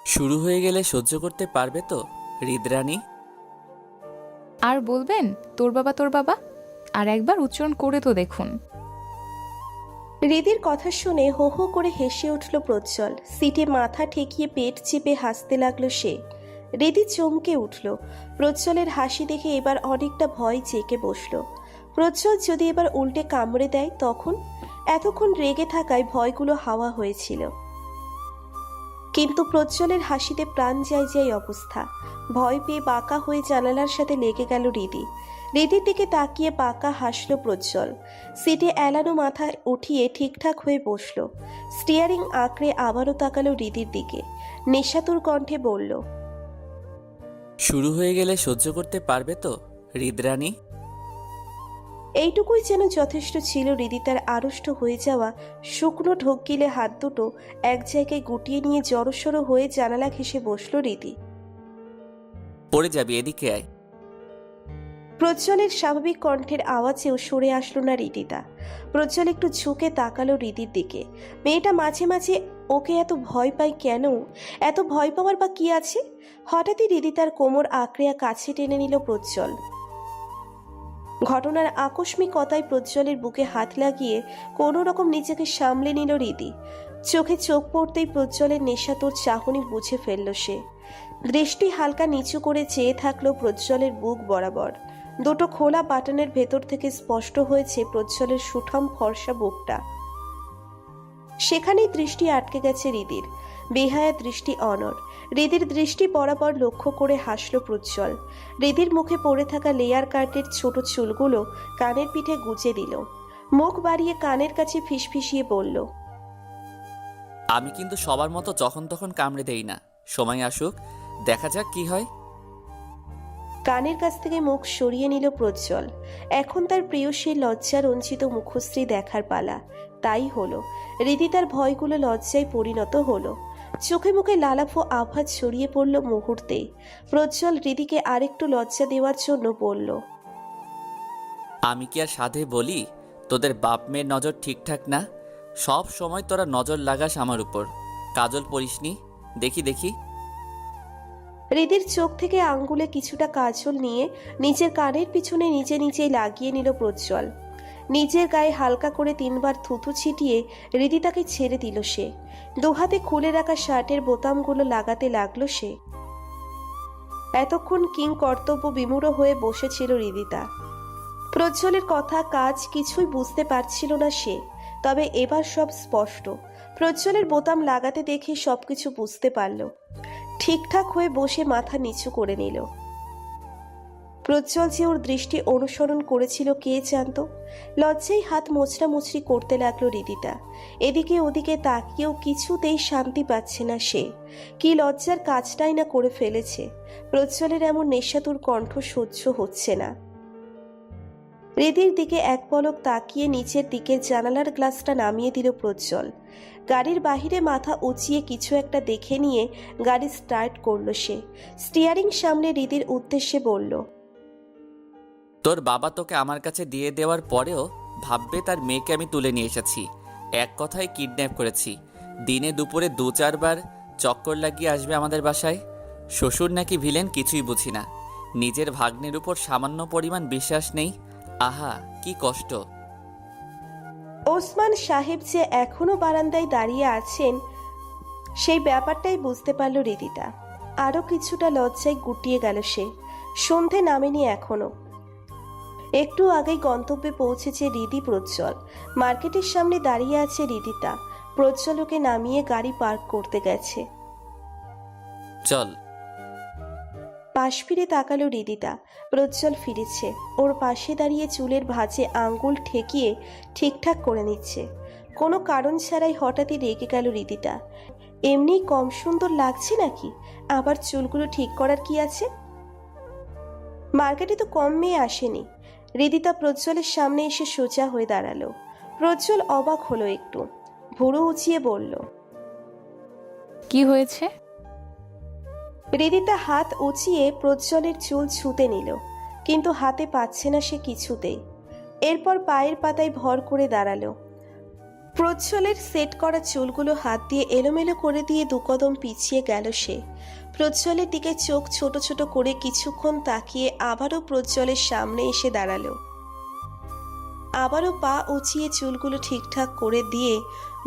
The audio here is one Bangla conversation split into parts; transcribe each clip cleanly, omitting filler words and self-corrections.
শুরু হয়ে গেলে সহ্য করতে পারবে তো হৃদরানী? আর বলবেন তোর বাবা তোর বাবা? আর একবার উচ্চারণ করে তো দেখুন। হৃদির কথা শুনে হো হো করে হেসে উঠল প্রজ্জ্বল। সিটে মাথা ঠেকিয়ে পেট চেপে হাসতে লাগলো সে। হৃদি চমকে উঠল। প্রজ্জ্বলের হাসি দেখে এবার অনেকটা ভয় চেকে বসলো। প্রজ্জ্বল যদি এবার উল্টে কামড়ে দেয় তখন? এতক্ষণ রেগে থাকায় ভয়গুলো হাওয়া হয়েছিল, কিন্তু প্রজ্জ্বলের হাসিতে প্রাণ যায় যায় অবস্থা। ভয় পেয়ে বাঁকা হয়ে জানালার সাথে লেগে গেল হৃদি। হৃদির দিকে তাকিয়ে বাঁকা হাসল প্রজ্জ্বল। সিটে এলানো মাথা উঠিয়ে ঠিকঠাক হয়ে বসল। স্টিয়ারিং আঁকড়ে আবারও তাকালো হৃদির দিকে। নেশাতুর কণ্ঠে বলল, শুরু হয়ে গেলে সহ্য করতে পারবে তো হৃদরানী? এইটুকুই যেন যথেষ্ট ছিল হৃদি তার আড়ষ্ট হয়ে যাওয়া শুকনো ঢোক গিলে হাত দুটো এক জায়গায় গুটিয়ে নিয়ে জড়সড় হয়ে জানালা ঘেঁষে বসল হৃদি। পড়ে যাবি, এদিকে আয়। প্রজ্জ্বলের স্বাভাবিক কণ্ঠের আওয়াজেও সরে আসলো না হৃদিতা। প্রজ্জ্বল একটু ঝুঁকে তাকালো হৃদির দিকে। মেয়েটা মাঝে মাঝে ওকে এত ভয় পায় কেন? এত ভয় পাওয়ার বা কি আছে? হঠাৎই হৃদিতার কোমর আঁকড়িয়া কাছে টেনে নিল প্রজ্জ্বল। ঘটনার আকস্মিকতায় প্রজ্জ্বলের বুকে হাত লাগিয়ে কোনো রকম নিজেকে সামলে নিল হৃদি। চোখে চোখ পড়তেই প্রজ্জ্বলের নেশাতুর চাহনি বুঝে ফেলল সে। দৃষ্টি হালকা নিচু করে চেয়ে থাকলো প্রজ্জ্বলের বুক বরাবর। দুটো খোলা বাটনের ভেতর থেকে স্পষ্ট হয়েছে প্রজ্জ্বলের সুঠাম ফর্সা বুকটা। সেখানেই দৃষ্টি আটকে গেছে হৃদির। বেহায়া দৃষ্টি অনর। হৃদির দৃষ্টি বরাবর লক্ষ্য করে হাসল প্রজ্জ্বল। হৃদির মুখে পড়ে থাকা লেয়ার কাটের ছোট চুলগুলো কানের পিঠে গুজে দিল। মুখ বাড়িয়ে কানের কাছে ফিসফিসিয়ে বলল, আমি কিন্তু সবার মতো যখন তখন কামড়ে দেই না। সময় আসুক, দেখা যাক কি হয়। কানের কাছ থেকে মুখ সরিয়ে নিল প্রজ্জ্বল। এখন তার প্রেয়সীর লজ্জারঞ্জিত মুখশ্রী দেখার পালা। তাই হলো। হৃদি তার ভয়গুলো লজ্জায় পরিণত হলো। চোখে মুখে লালাফো আভা ছড়িয়ে পড়ল মুহূর্তেই। প্রজ্জ্বল হৃদিকে আরেকটু লজ্জা দেওয়ার জন্য বলল, আমি কি আর সাধে বলি তোদের বাপ মেয়ের নজর ঠিকঠাক না? সব সময় তোরা নজর লাগাস আমার উপর। কাজল পরিসনি? দেখি দেখি। হৃদির চোখ থেকে আঙ্গুলে কিছুটা কাজল নিয়ে নিজের কানের পিছনে নিজে নিজেই লাগিয়ে নিল প্রজ্জ্বল। নিজের গায়ে হালকা করে 3বার থুথু ছিটিয়ে হৃদি তাকে ছেড়ে দিল সে। দুহাতে খুলে রাখা শার্টের বোতামগুলো লাগাতে লাগলো সে। এতক্ষণ কিং কর্তব্য বিমূঢ় হয়ে বসেছিল হৃদিতা। প্রজ্জ্বলের কথা কাজ কিছুই বুঝতে পারছিল না সে। তবে এবার সব স্পষ্ট। প্রজ্জ্বলের বোতাম লাগাতে দেখে সবকিছু বুঝতে পারল। ঠিকঠাক হয়ে বসে মাথা নিচু করে নিল। প্রজ্জ্বল যে ওর দৃষ্টি অনুসরণ করেছিল কে জানত। লজ্জায় হাত মোছড়ামুছড়ি করতে লাগলো হৃদিতা। এদিকে ওদিকে তাকিয়েও কিছুতেই শান্তি পাচ্ছে না সে। কি লজ্জার কাজটাই না করে ফেলেছে। প্রজ্জ্বলের এমন নেশাতুর কণ্ঠ সহ্য হচ্ছে না। হৃদির দিকে এক পলক তাকিয়ে নিচের দিকের জানালার গ্লাসটা নামিয়ে দিল প্রজ্জ্বল। গাড়ির বাহিরে মাথা উঁচিয়ে কিছু একটা দেখে নিয়ে গাড়ি স্টার্ট করলো সে। স্টিয়ারিং সামনে হৃদির উদ্দেশ্যে বলল, তোর বাবা তোকে আমার কাছে দিয়ে দেওয়ার পরেও ভাববে তার মেয়েকে আমি তুলে নিয়ে এসেছি। এক কথায় কিডন্যাপ করেছি। দিনে দুপুরে 2-4 বার চক্কর লাগিয়ে আসবে আমাদের বাসায়। শ্বশুর নাকি ভিলেন কিছুই বুঝি না। নিজের ভাগ্নের উপর সামান্য পরিমাণ বিশ্বাস নেই। আহা কি কষ্ট। ওসমান সাহেব যে এখনো বারান্দায় দাঁড়িয়ে আছেন সেই ব্যাপারটাই বুঝতে পারল হৃদিতা। আরো কিছুটা লজ্জায় গুটিয়ে গেল সে। সন্ধে নামেনি এখনো। একটু আগেই গন্তব্যে পৌঁছেছে হৃদি প্রজ্জ্বল। মার্কেটের সামনে দাঁড়িয়ে আছে হৃদিতা। প্রজ্জ্বলকে নামিয়ে গাড়ি পার্ক করতে গেছে। চল। পাশ ফিরে তাকালো হৃদিতা। প্রজ্জ্বল ফিরেছে। ওর পাশে দাঁড়িয়ে চুলের ভাঁজে আঙ্গুল ঠেকিয়ে ঠিকঠাক করে নিচ্ছে। কোনো কারণ ছাড়াই হঠাৎই রেগে গেল হৃদিতা। এমনি কম সুন্দর লাগছে নাকি? আবার চুলগুলো ঠিক করার কি আছে? মার্কেটে তো কম মেয়ে আসেনি। হৃদিতা প্রজ্জ্বলের সামনে এসে সোজা হয়ে দাঁড়ালো। প্রজ্জ্বল অবাক হলো একটু। ভুরু উঁচিয়ে বলল, কি হয়েছে? হৃদিতা হাত উঁচিয়ে প্রজ্জ্বলের চুল ছুঁতে নিল, কিন্তু হাতে পাচ্ছে না সে কিছুতেই। এরপর পায়ের পাতায় ভর করে দাঁড়ালো। প্রজ্জ্বলের সেট করা চুলগুলো হাত দিয়ে এলোমেলো করে দিয়ে দুকদম পিছিয়ে গেল সে। প্রজ্জ্বলের দিকে চোখ ছোট ছোট করে কিছুক্ষণ তাকিয়ে আবারও প্রজ্জ্বলের সামনে এসে দাঁড়ালো। আবারও পা উঁচিয়ে চুলগুলো ঠিকঠাক করে দিয়ে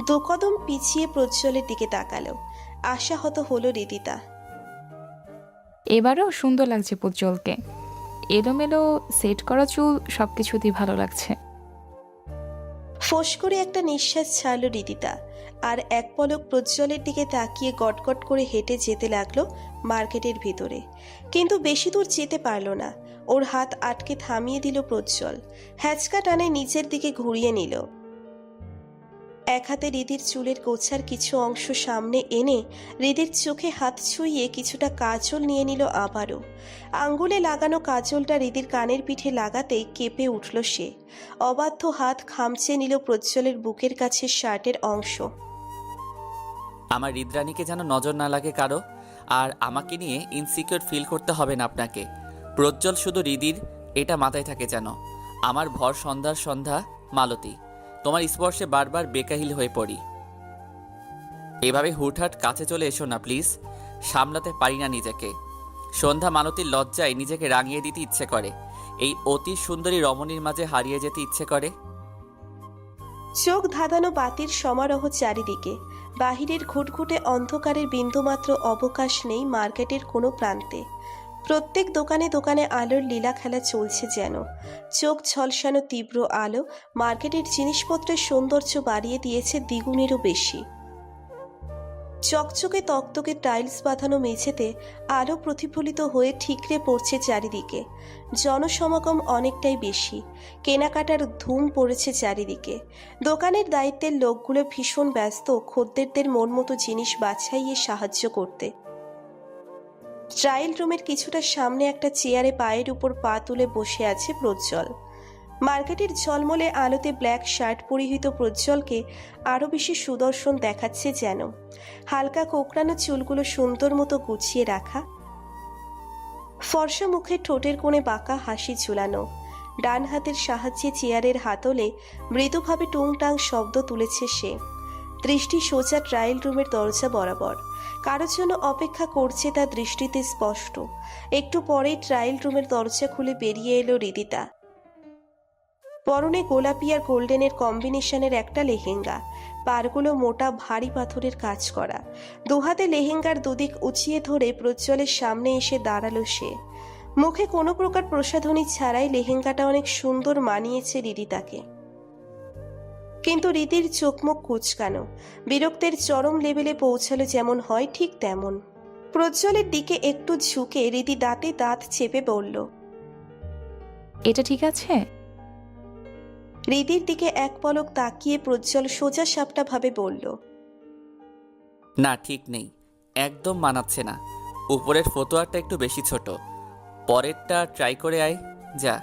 দুকদম পিছিয়ে প্রজ্জ্বলের দিকে তাকালো। আশাহত হলো রিদিতা। এবারও সুন্দর লাগছে প্রজ্জ্বলকে। এলোমেলো সেট করা চুল সবকিছুতেই ভালো লাগছে। ফোঁস করে একটা নিঃশ্বাস ছাড়ল রিদিতা, আর এক পলক প্রজ্জ্বলের দিকে তাকিয়ে গটগট করে হেঁটে যেতে লাগলো মার্কেটের ভিতরে। কিন্তু বেশি দূর যেতে পারল না। ওর হাত আটকে থামিয়ে দিল প্রজ্জ্বল। হ্যাচকা টানে নিচের দিকে ঘুরিয়ে নিল। এক হাতে রিদির চুলের গোছার কিছু অংশ সামনে এনে রিদির চোখে হাত ছুঁয়ে কিছুটা কাজল নিয়ে নিল আবারও। আঙ্গুলে লাগানো কাজলটা রিদির কানের পিঠে লাগাতেই কেঁপে উঠল সে। অবাধ্য হাত খামচে নিল প্রজ্জ্বলের বুকের কাছে শার্টের অংশ। আমার হৃদরানীকে যেন নজর না লাগে কারো, আর আমাকে নিয়ে ইনসিকিউর ফিল করতে হবে না আপনাকে। প্রজ্জ্বল শুধু হৃদির, এটা মাথায় থাকে যেন। আমার ভর সন্ধ্যার সন্ধ্যা মালতী, তোমার স্পর্শে বারবার বেকাহিল হয়ে পড়ি। এভাবে হুটহাট কাছে চলে এসো না প্লিজ, সামলাতে পারি না নিজেকে। সন্ধ্যা মালতীর লজ্জায় নিজেকে রাঙিয়ে দিতে ইচ্ছে করে, এই অতি সুন্দরী রমণীর মাঝে হারিয়ে যেতে ইচ্ছে করে। চোখ ধাঁধানো বাতির সমারোহ চারিদিকে। বাহিরের ঘুটঘুটে অন্ধকারের বিন্দুমাত্র অবকাশ নেই মার্কেটের কোনো প্রান্তে। প্রত্যেক দোকানে দোকানে আলোর লীলা খেলা চলছে যেন। চোখ ঝলসানো তীব্র আলো মার্কেটের জিনিসপত্রের সৌন্দর্য বাড়িয়ে দিয়েছে দ্বিগুণেরও বেশি। চকচকে তকতকে টাইলস বাঁধানো মেঝেতে আলো প্রতিফলিত হয়ে ঠিকরে পড়ছে চারিদিকে। জনসমাগম অনেকটাই বেশি। কেনাকাটার ধুম পড়েছে চারিদিকে। দোকানের দায়িত্বের লোকগুলো ভীষণ ব্যস্ত খদ্দেরদের মন মতো জিনিস বাছাইয়ে সাহায্য করতে। ট্রায়াল রুমের কিছুটা সামনে একটা চেয়ারে পায়ের উপর পা তুলে বসে আছে প্রজ্জ্বল। মার্কেটের ঝলমলে আলোতে ব্ল্যাক শার্ট পরিহিত প্রজ্জ্বলকে আরও বেশি সুদর্শন দেখাচ্ছে যেন। হালকা কোঁকড়ানো চুলগুলো সুন্দর মতো গুছিয়ে রাখা, ফর্সা মুখে ঠোঁটের কোণে বাঁকা হাসি ঝুলানো। ডান হাতের সাহায্যে চেয়ারের হাতলে মৃদুভাবে টুংটাং শব্দ তুলেছে সে। দৃষ্টি সোজা ট্রায়াল রুমের দরজা বরাবর। কারোর জন্য অপেক্ষা করছে তা দৃষ্টিতে স্পষ্ট। একটু পরেই ট্রায়াল রুমের দরজা খুলে বেরিয়ে এলো রিদিতা। পরনে গোলাপি আর গোল্ডেনের কম্বিনেশনের একটা লেহেঙ্গা, পাড়গুলো মোটা ভারী পাথরের কাজ করা। দুহাতে লেহেঙ্গার দুদিক উঁচিয়ে ধরে প্রজ্জ্বলের সামনে এসে দাঁড়ালো সে। মুখে কোনো প্রকার প্রসাধনী ছাড়াই লেহেঙ্গাটা অনেক সুন্দর মানিয়েছে রিদিতাকে। কিন্তু রীতির চোখ মুখ কুচকানো, বিরক্তের চরম লেভেলে পৌঁছালো যেমন হয় ঠিক তেমন। প্রজ্জ্বলের দিকে একটু ঝুঁকে রীতি দাঁতে দাঁত চেপে বলল, এটা ঠিক আছে? রীতির দিকে এক পলক তাকিয়ে প্রজ্জ্বল সোজা সাপটা ভাবে বলল, না ঠিক নেই, একদম মানাচ্ছে না। উপরের ফটোয়ারটা একটু বেশি ছোট, পরেরটা ট্রাই করে আয় যা।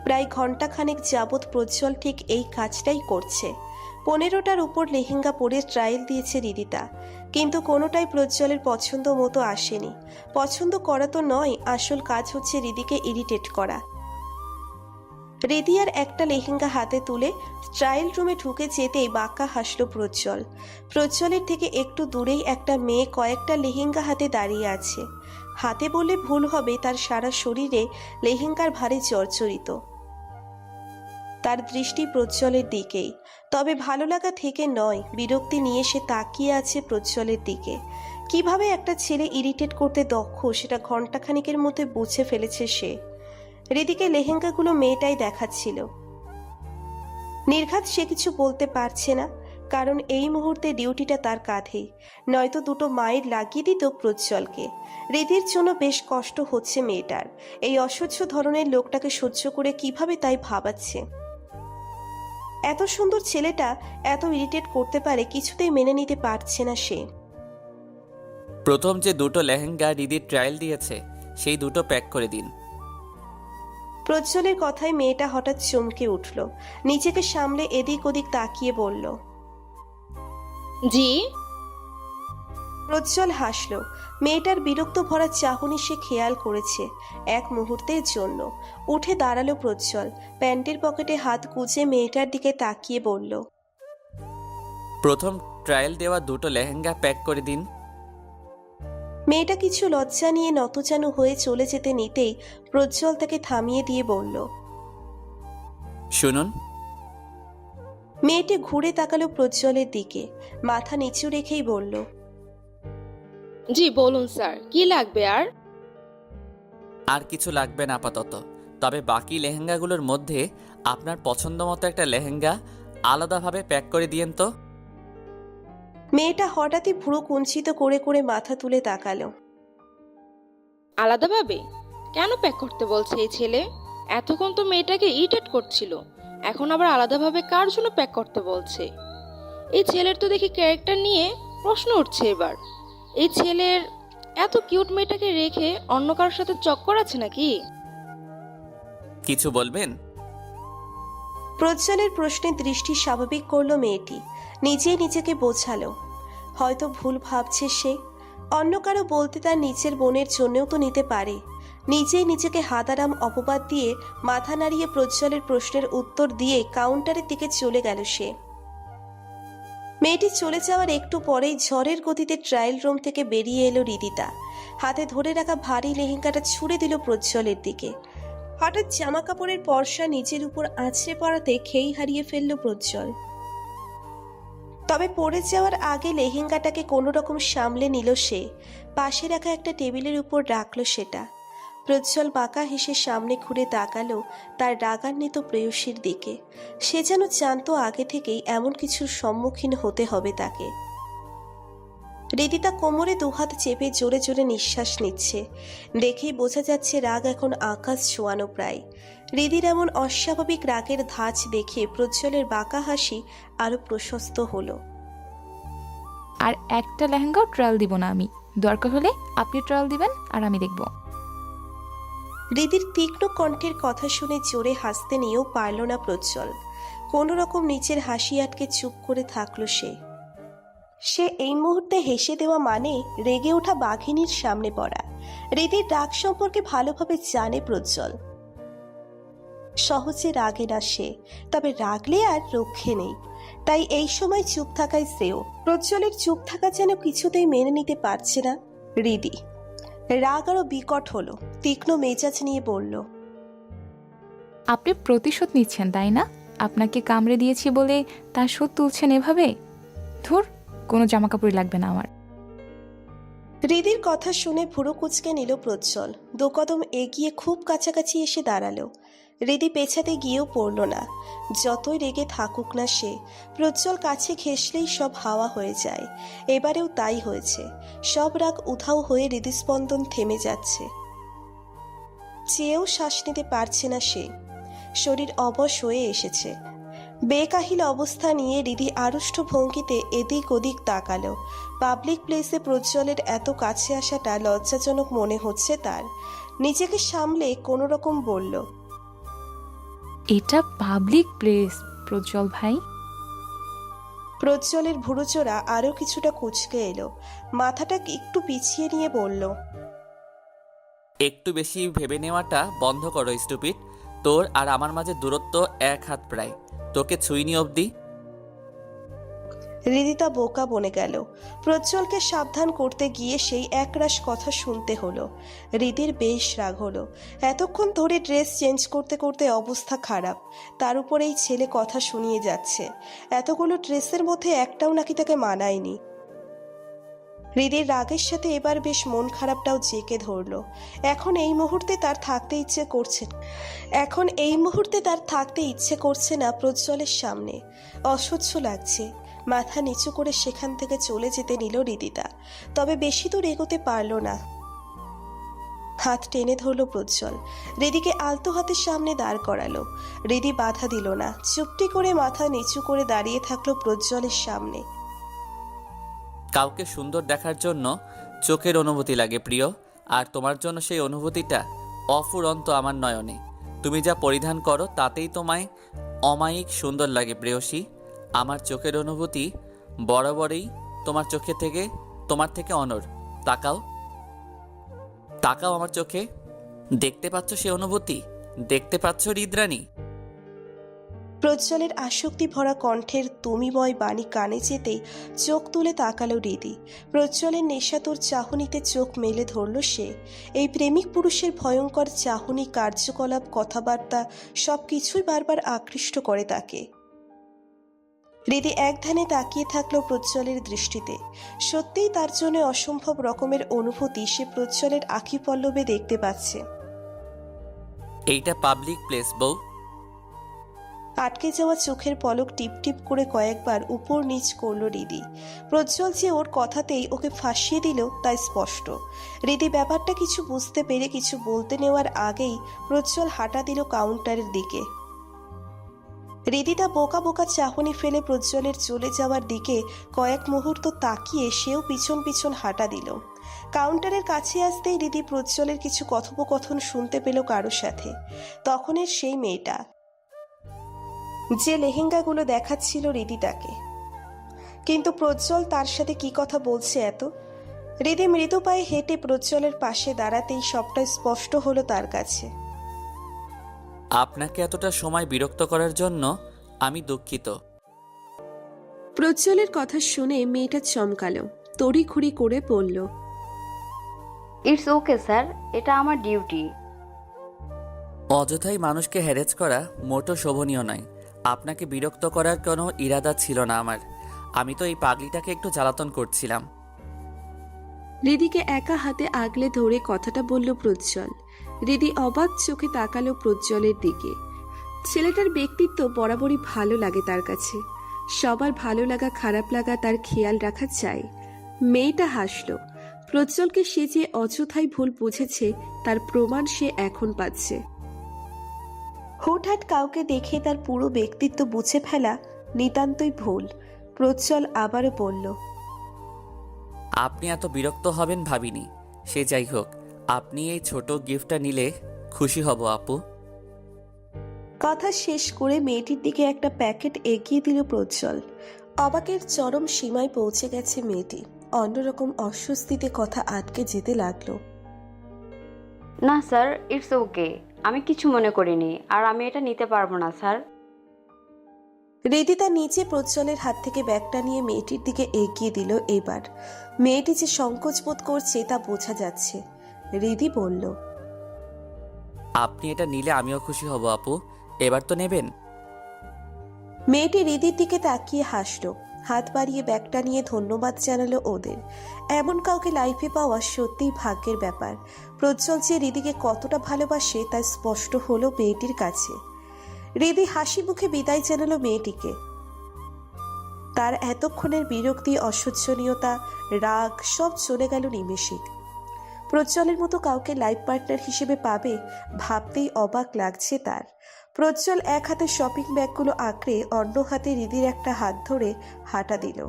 প্রায় ঘন্টাখানেক যাবৎ প্রজ্জ্বল ঠিক এই কাজটাই করছে। 15টার উপর লেহেঙ্গা পরে ট্রায়াল দিয়েছে রিদিতা, কিন্তু কোনোটাই প্রজ্জ্বলের পছন্দ মতো আসেনি। পছন্দ করা তো নয়, আসল কাজ হচ্ছে রিদিকে ইরিটেট করা। রিদি আর একটা লেহেঙ্গা হাতে তুলে ট্রায়াল রুমে ঢুকে যেতেই বাঁকা হাসল প্রজ্জ্বল। প্রজ্জ্বলের থেকে একটু দূরেই একটা মেয়ে কয়েকটা লেহেঙ্গা হাতে দাঁড়িয়ে আছে। হাতে বললে ভুল হবে, তার সারা শরীরে লেহেঙ্গার ভারে জর্জরিত। তার দৃষ্টি প্রজ্জ্বলের দিকেই, তবে ভালো লাগা থেকে নয়, বিরক্তি নিয়ে সে তাকিয়ে আছে প্রজ্জ্বলের দিকে। কিভাবে একটা ছেলে ইরিটেট করতে দক্ষ সেটা ঘন্টাখানিকের মধ্যে বুঝে ফেলেছে সে। রিদিকে লেহেঙ্গাগুলো মেয়েটাই দেখাচ্ছিল। নির্ঘাত সে কিছু বলতে পারছে না, কারণ এই মুহূর্তে ডিউটিটা তার কাঁধেই, নয়তো দুটো মায়ের লাগিয়ে দিত প্রজ্জ্বলকে। রিদির জন্য বেশ কষ্ট হচ্ছে মেয়েটার। এই অসহ্য ধরনের লোকটাকে সহ্য করে কিভাবে তাই ভাবাচ্ছে। এত সুন্দর ছেলেটা এত ইরিটেট করতে পারে কিছুতেই মেনে নিতে পারছে না সে। প্রথম যে দুটো লেহেঙ্গা রিদির ট্রায়াল দিয়েছে সেই দুটো প্যাক করে দিন। প্রজ্জ্বলের কথায় মেয়েটা হঠাৎ চমকে উঠল, নিজেকে সামলে এদিক ওদিক তাকিয়ে বলল, জি। প্রজ্জ্বল হাসল। মেয়েটার বিরক্ত ভরা চাহনি সে খেয়াল করেছে এক মুহূর্তের জন্য। উঠে দাঁড়ালো প্রজ্জ্বল, প্যান্টের পকেটে হাত গুজে মেয়েটার দিকে তাকিয়ে বলল, প্রথম ট্রায়াল দেওয়া দুটো লেহেঙ্গা প্যাক করে দিন। মেয়েটা কিছু লজ্জা নিয়ে নতজানু হয়ে চলে যেতে নিতেই প্রজ্জ্বল তাকে থামিয়ে দিয়ে বলল। শুনুন। মেয়েটি ঘুরে তাকালো প্রজ্জ্বলের দিকে, মাথা নিচু রেখেই বলল। জি বলুন স্যার, কি লাগবে আর? আর কিছু লাগবে না আপাতত, তবে বাকি লেহেঙ্গাগুলোর মধ্যে আপনার পছন্দ মতো একটা লেহেঙ্গা আলাদাভাবে প্যাক করে দিয়েন তো। মেয়েটা হঠাৎই ভ্রু কুঞ্চিত করে করে মাথা তুলে তাকালো। আলাদাভাবে কেন প্যাক করতে বলছে এই ছেলে? এতক্ষণ তো মেয়েটাকে ইরিটেট করছিল, এখন আবার আলাদাভাবে কার জন্য প্যাক করতে বলছে? এই ছেলের তো দেখি ক্যারেক্টার নিয়ে প্রশ্ন উঠছে এবার। এই ছেলের এত কিউট মেয়েটাকে রেখে অন্য কারোর সাথে চক্কর আছে নাকি? কিছু বলবেন? প্রজ্জ্বলের প্রশ্নে দৃষ্টি স্বাভাবিক করলো মেয়েটি, নিজেই নিজেকে বোঝালো হয়তো ভুল ভাবছে সে। অন্য কারো বলতে তার নিচের বোনের জন্যও তো নিতে পারে। নিজেই নিজেকে হাদারাম অপবাদ দিয়ে মাথা নাড়িয়ে প্রজ্জ্বলের প্রশ্নের উত্তর দিয়ে কাউন্টারের দিকে চলে গেল সে। মেয়েটি চলে যাওয়ার একটু পরেই ঝড়ের গতিতে ট্রায়াল রুম থেকে বেরিয়ে এলো রিদিতা। হাতে ধরে রাখা ভারী লেহেঙ্গাটা ছুঁড়ে দিল প্রজ্জ্বলের দিকে। হঠাৎ জামা কাপড়ের পর্সা নিচের উপর আছড়ে পড়াতে খেই হারিয়ে ফেলল প্রজ্জ্বল। তবে পড়ে যাওয়ার আগে লেহেঙ্গাটাকে কোনো রকম সামলে নিল সে, পাশে রাখা একটা টেবিলের উপর রাখলো সেটা। প্রজ্জ্বল বাঁকা হেসে সামনে ঘুরে তাকালো তার রাগান্বিত প্রেয়সীর দিকে। সে যেন জানতো আগে থেকেই এমন কিছুর সম্মুখীন হতে হবে তাকে। রিদিতা কোমরে দুহাত চেপে জোরে জোরে নিঃশ্বাস নিচ্ছে, দেখেই বোঝা যাচ্ছে রাগ এখন আকাশ ছোঁয়ানো প্রায়। রিদির এমন অস্বাভাবিক রাগের ধাঁচ দেখে প্রজ্জ্বলের বাঁকা হাসি আরো প্রশস্ত হলো। আর একটা লেহেঙ্গাও ট্রায়াল দিব না আমি, দরকার হলে আপনি ট্রায়াল দিবেন আর আমি দেখব। রিদির তীক্ষ্ণ কণ্ঠের কথা শুনে জোরে হাসতে নিয়েও পারল না প্রজ্জ্বল। কোনো রকম নিচের হাসি আটকে চুপ করে থাকলো সে এই মুহূর্তে হেসে দেওয়া মানে রেগে ওঠা বাঘিনীর সামনে পড়া। রিদির রাগ সম্পর্কে ভালোভাবে জানে প্রজ্জ্বল, সহজে রাগে না সে, তবে রাগলে আর রক্ষে নেই। তাই এই সময় চুপ থাকাই শ্রেয়। প্রজ্জ্বলের চুপ থাকা যেন কিছুতেই মেনে নিতে পারছে না রিদি। রাগ আরো বিকট হলো, তীক্ষ্ণ মেজাজ নিয়ে বলল। আপনি প্রতিশোধ নিচ্ছেন তাই না? আপনাকে কামড়ে দিয়েছি বলে তার শোধ তুলছেন এভাবে? ধুর, কোনো জামা কাপড়ই লাগবে না আমার। রিদির কথা শুনে ভুরু কুচকে নিল প্রজ্জ্বল, দু কদম এগিয়ে খুব কাছাকাছি এসে দাঁড়ালো। রিদি পেছাতে গিয়েও পড়ল না। যতই রেগে থাকুক না সে, প্রজ্জ্বল কাছে ঘেঁষলেই সব হাওয়া হয়ে যায়। এবারেও তাই হয়েছে। সব রাগ উধাও হয়ে হৃদস্পন্দন থেমে যাচ্ছে। চেয়েও শ্বাস নিতে পারছে না সে, শরীর অবশ হয়ে এসেছে। বেকাহিল অবস্থা নিয়ে রিদি আড়ষ্ট ভঙ্গিতে এদিক ওদিক তাকালো। পাবলিক প্লেসে প্রজ্জ্বলের এত কাছে আসাটা লজ্জাজনক মনে হচ্ছে তার। নিজেকে সামলে কোনো রকম বলল। এটা পাবলিক প্লেস প্রজ্জ্বল ভাই। প্রজ্জ্বলের ভুরুচোরা আরো কিছুটা কুঁচকে এলো, মাথাটা একটু পিছিয়ে নিয়ে বলল। একটু বেশি ভেবে নেওয়াটা বন্ধ করো স্টুপিড। তোর আর আমার মাঝে দূরত্ব 1 হাত প্রায়, তোকে ছুঁইনি অবধি। রিদিতা বোকা বনে গেল। প্রজ্জ্বলকে সাবধান করতে গিয়ে সেই একরাশ কথা শুনতে হলো। রিদির বেশ রাগ হলো। এতক্ষণ ধরে ড্রেস চেঞ্জ করতে করতে অবস্থা খারাপ, তার উপর এই ছেলে কথা শুনিয়ে যাচ্ছে। এতগুলো ড্রেসের মধ্যে একটাও নাকি তাকে মানায়নি। হৃদের রাগের সাথে এবার বেশ মন খারাপটাও জেঁকে ধরলো। এখন এই মুহূর্তে তার থাকতে ইচ্ছে করছে না প্রজ্জ্বলের সামনে। অসহ্য লাগছে। মাথা নিচু করে সেখান থেকে চলে যেতে নিল রিদিতা, তবে বেশি দূর এগোতে পারল না। হাত টেনে ধরল প্রজ্জ্বল, রিদিকে আলতো হাতের সামনে দাঁড় করালো। রিদি বাধা দিল না, চুপটি করে মাথা নিচু করে দাঁড়িয়ে থাকলো প্রজ্জ্বলের সামনে। কাউকে সুন্দর দেখার জন্য চোখের অনুভূতি লাগে প্রিয়, আর তোমার জন্য সেই অনুভূতিটা অফুরন্ত আমার নয়নে। তুমি যা পরিধান করো তাতেই তোমায় অমায়িক সুন্দর লাগে প্রেয়সী। আমার চোখের অনুভূতি বরাবরই তোমার থেকে অনর। তাকাও তাকাও আমার চোখে, দেখতে পাচ্ছ সে অনুভূতি? দেখতে পাচ্ছ হৃদরানী? প্রজ্জ্বলের আসক্তি ভরা কণ্ঠের তুমিময় বাণী কানে যেতেই চোখ তুলে তাকালো হৃদি। প্রজ্জ্বলের নেশাতুর চাহনিতে চোখ মেলে ধরল সে। এই প্রেমিক পুরুষের ভয়ঙ্কর চাহনি, কার্যকলাপ, কথাবার্তা সবকিছুই বারবার আকৃষ্ট করে তাকে। হৃদি এক ধ্যানে তাকিয়ে থাকলো প্রজ্জ্বলের দৃষ্টিতে। সত্যিই তার জন্য অসম্ভব রকমের অনুভূতি সে প্রজ্জ্বলের আঁখি পল্লবে দেখতে পাচ্ছে। এইটা পাবলিক প্লেস বউ। আটকে যাওয়া চোখের পলক টিপ টিপ করে কয়েকবার উপর নিচ করল হৃদি। প্রজ্জ্বল যে ওর কথাতেই ওকে ফাঁসিয়ে দিল তা স্পষ্ট। হৃদি ব্যাপারটা কিছু বুঝতে পেরে কিছু বলতে নেওয়ার আগেই প্রজ্জ্বল হাঁটা দিল কাউন্টারের দিকে। হৃদি তা বোকা বোকা চাহনি ফেলে প্রজ্জ্বলের চলে যাওয়ার দিকে কয়েক মুহূর্ত তাকিয়ে সেও পিছন পিছন হাঁটা দিল। কাউন্টারের কাছে আসতেই হৃদি প্রজ্জ্বলের কিছু কথোপকথন শুনতে পেল কারো সাথে। তখনের সেই মেয়েটা যে লেহেঙ্গাগুলো দেখাচ্ছিল হৃদি তাকে। কিন্তু প্রজ্জ্বল তার সাথে কি কথা বলছে এত? হৃদি মৃদু পায়ে হেঁটে প্রজ্জ্বলের পাশে দাঁড়াতেই সবটা স্পষ্ট হলো তার কাছে। আপনাকে এতটা সময় বিরক্ত করার জন্য আমি দুঃখিত। প্রজ্জ্বলের কথা শুনে মেয়েটা চমকালো, তড়িঘড়ি করে বলল, ইটস ওকে স্যার, এটা আমার ডিউটি। অযথাই মানুষকে হ্যারেজ করা মোটো শোভনীয় নয়। আপনাকে বিরক্ত করার কোনো ইরাদা ছিল না আমার। আমি তো এই পাগলিটাকে একটু জ্বালাতন করছিলাম। হৃদিকে একা হাতে আগলে ধরে কথাটা বলল প্রজ্জ্বল। হৃদি অবাক চোখে তাকালো প্রজ্জ্বলের দিকে। ছেলেটার ব্যক্তিত্ব বরাবরই ভালো লাগে তার কাছে। সবার ভালো লাগা খারাপ লাগা তার খেয়াল রাখা চাই। মেয়েটা হাসল। প্রজ্জ্বলকে সে যে অযথাই ভুল বুঝেছে তার প্রমাণ সে এখন পাচ্ছে। হুটহাট কাউকে দেখে তার পুরো ব্যক্তিত্ব বুঝে ফেলা নিতান্তই ভুল। প্রজ্জ্বল আবারও বলল, আপনি এত বিরক্ত হবেন ভাবিনি। সে যাই হোক, আপনি এই ছোট গিফটটা নিলে খুশি হব আপু। কথা শেষ করে মেয়েটির দিকে একটা প্যাকেট এগিয়ে দিল প্রজ্জ্বল। অবাকের চরম সীমায় পৌঁছে গেছে মেয়েটি। অন্যরকম অস্বস্তিতে কথা আটকে যেতে লাগলো। না স্যার, ইটস ওকে, আমি কিছু মনে করিনি, আর আমি এটা নিতে পারবো না স্যার। হৃদি তার নিচে প্রজ্জ্বলের হাত থেকে ব্যাগটা নিয়ে মেয়েটির দিকে এগিয়ে দিল। এবার মেয়েটি যে সংকোচ বোধ করছে তা বোঝা যাচ্ছে। হৃদি বলল, আপনি এটা নিলে আমিও খুশি হব আপু। এবার তো নেবেন? মেয়েটি হৃদির দিকে তাকিয়ে হাসলো। হাত বাড়িয়ে ব্যাগটা নিয়ে ধন্যবাদ জানালো ওদের। এমন কাউকে লাইফে পাওয়া সত্যিই ভাগ্যের ব্যাপার। প্রজ্জ্বল যে হৃদিকে কতটা ভালোবাসে তা স্পষ্ট হলো মেয়েটির কাছে। হৃদি হাসি মুখে বিদায় জানালো মেয়েটিকে। তার এতক্ষণের বিরক্তি, অসহ্যনীয়তা, রাগ সব চলে গেল নিমেষে। প্রজ্জ্বলের মতো কাউকে লাইফ পার্টনার হিসেবে পাবে ভাবতেই অবাক লাগছে তার। প্রজ্জ্বল এক হাতে শপিং ব্যাগগুলো আঁকড়ে অন্য হাতে হৃদির একটা হাত ধরে হাঁটা দিল।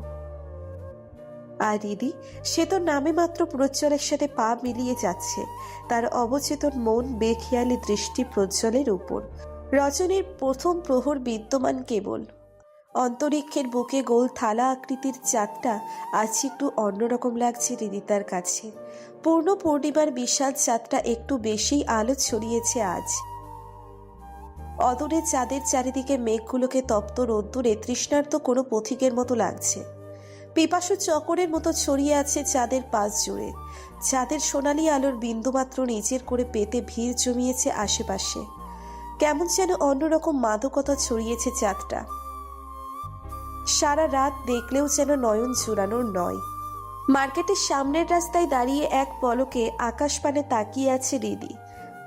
আর হৃদি, সে তো নামে মাত্র প্রজ্জ্বলের সাথে পা মিলিয়ে যাচ্ছে। তার অবচেতন মন, বেখেয়ালি দৃষ্টি প্রজ্জ্বলের উপর। রজনীর প্রথম প্রহর বিদ্যমান কেবল। অন্তরিক্ষের বুকে গোল থালা আকৃতির চাঁদটা আজ একটু অন্যরকম লাগছে হৃদিতার কাছে। পূর্ণ পূর্ণিমার বিশাল চাঁদটা একটু বেশিই আলো ছড়িয়েছে আজ। অদূরে চাঁদের চারিদিকে মেঘগুলোকে তপ্ত রোদ্দুরে তৃষ্ণার্ত কোনো পথিকের মতো লাগছে। পিপাসু চকরের মতো ছড়িয়ে আছে চাঁদের পাশ জুড়ে। চাঁদের সোনালি আলোর বিন্দুমাত্র নিজের করে পেতে ভিড় জমিয়েছে আশেপাশে। কেমন যেন অন্যরকম মাদকতা ছড়িয়েছে চাঁদটা। সারা রাত দেখলেও যেন নয়ন জুড়ানোর নয়। মার্কেটের সামনের রাস্তায় দাঁড়িয়ে এক পলকে আকাশপানে তাকিয়ে আছে হৃদি।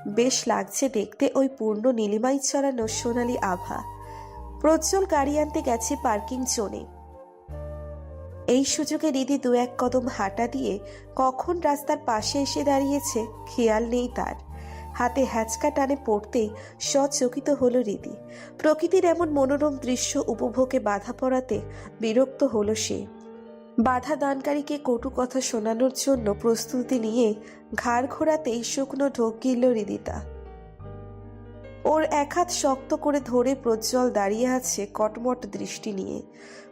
বেশ লাগছে দেখতে ওই পূর্ণ নীলিমায় ছড়ানো সোনালি আভা। প্রজ্জ্বল গাড়ি আনতে গেছে পার্কিং জোনে। এই সুযোগে হৃদি দু এক কদম হাঁটা দিয়ে কখন রাস্তার পাশে এসে দাঁড়িয়েছে খেয়াল নেই তার। হাতে হ্যাচকা টানে পড়তেই সচকিত হলো হৃদি। প্রকৃতির এমন মনোরম দৃশ্য উপভোগে বাধা পড়াতে বিরক্ত হলো সে। বাধা দানকারীকে কটু কথা শোনানোর জন্য প্রস্তুতি নিয়ে ঘাড় ঘোরাতেই শুকনো ঢোক গিলল হৃদিতা। ওর এক হাত শক্ত করে ধরে প্রজ্জ্বল দাঁড়িয়ে আছে কটমট দৃষ্টি নিয়ে।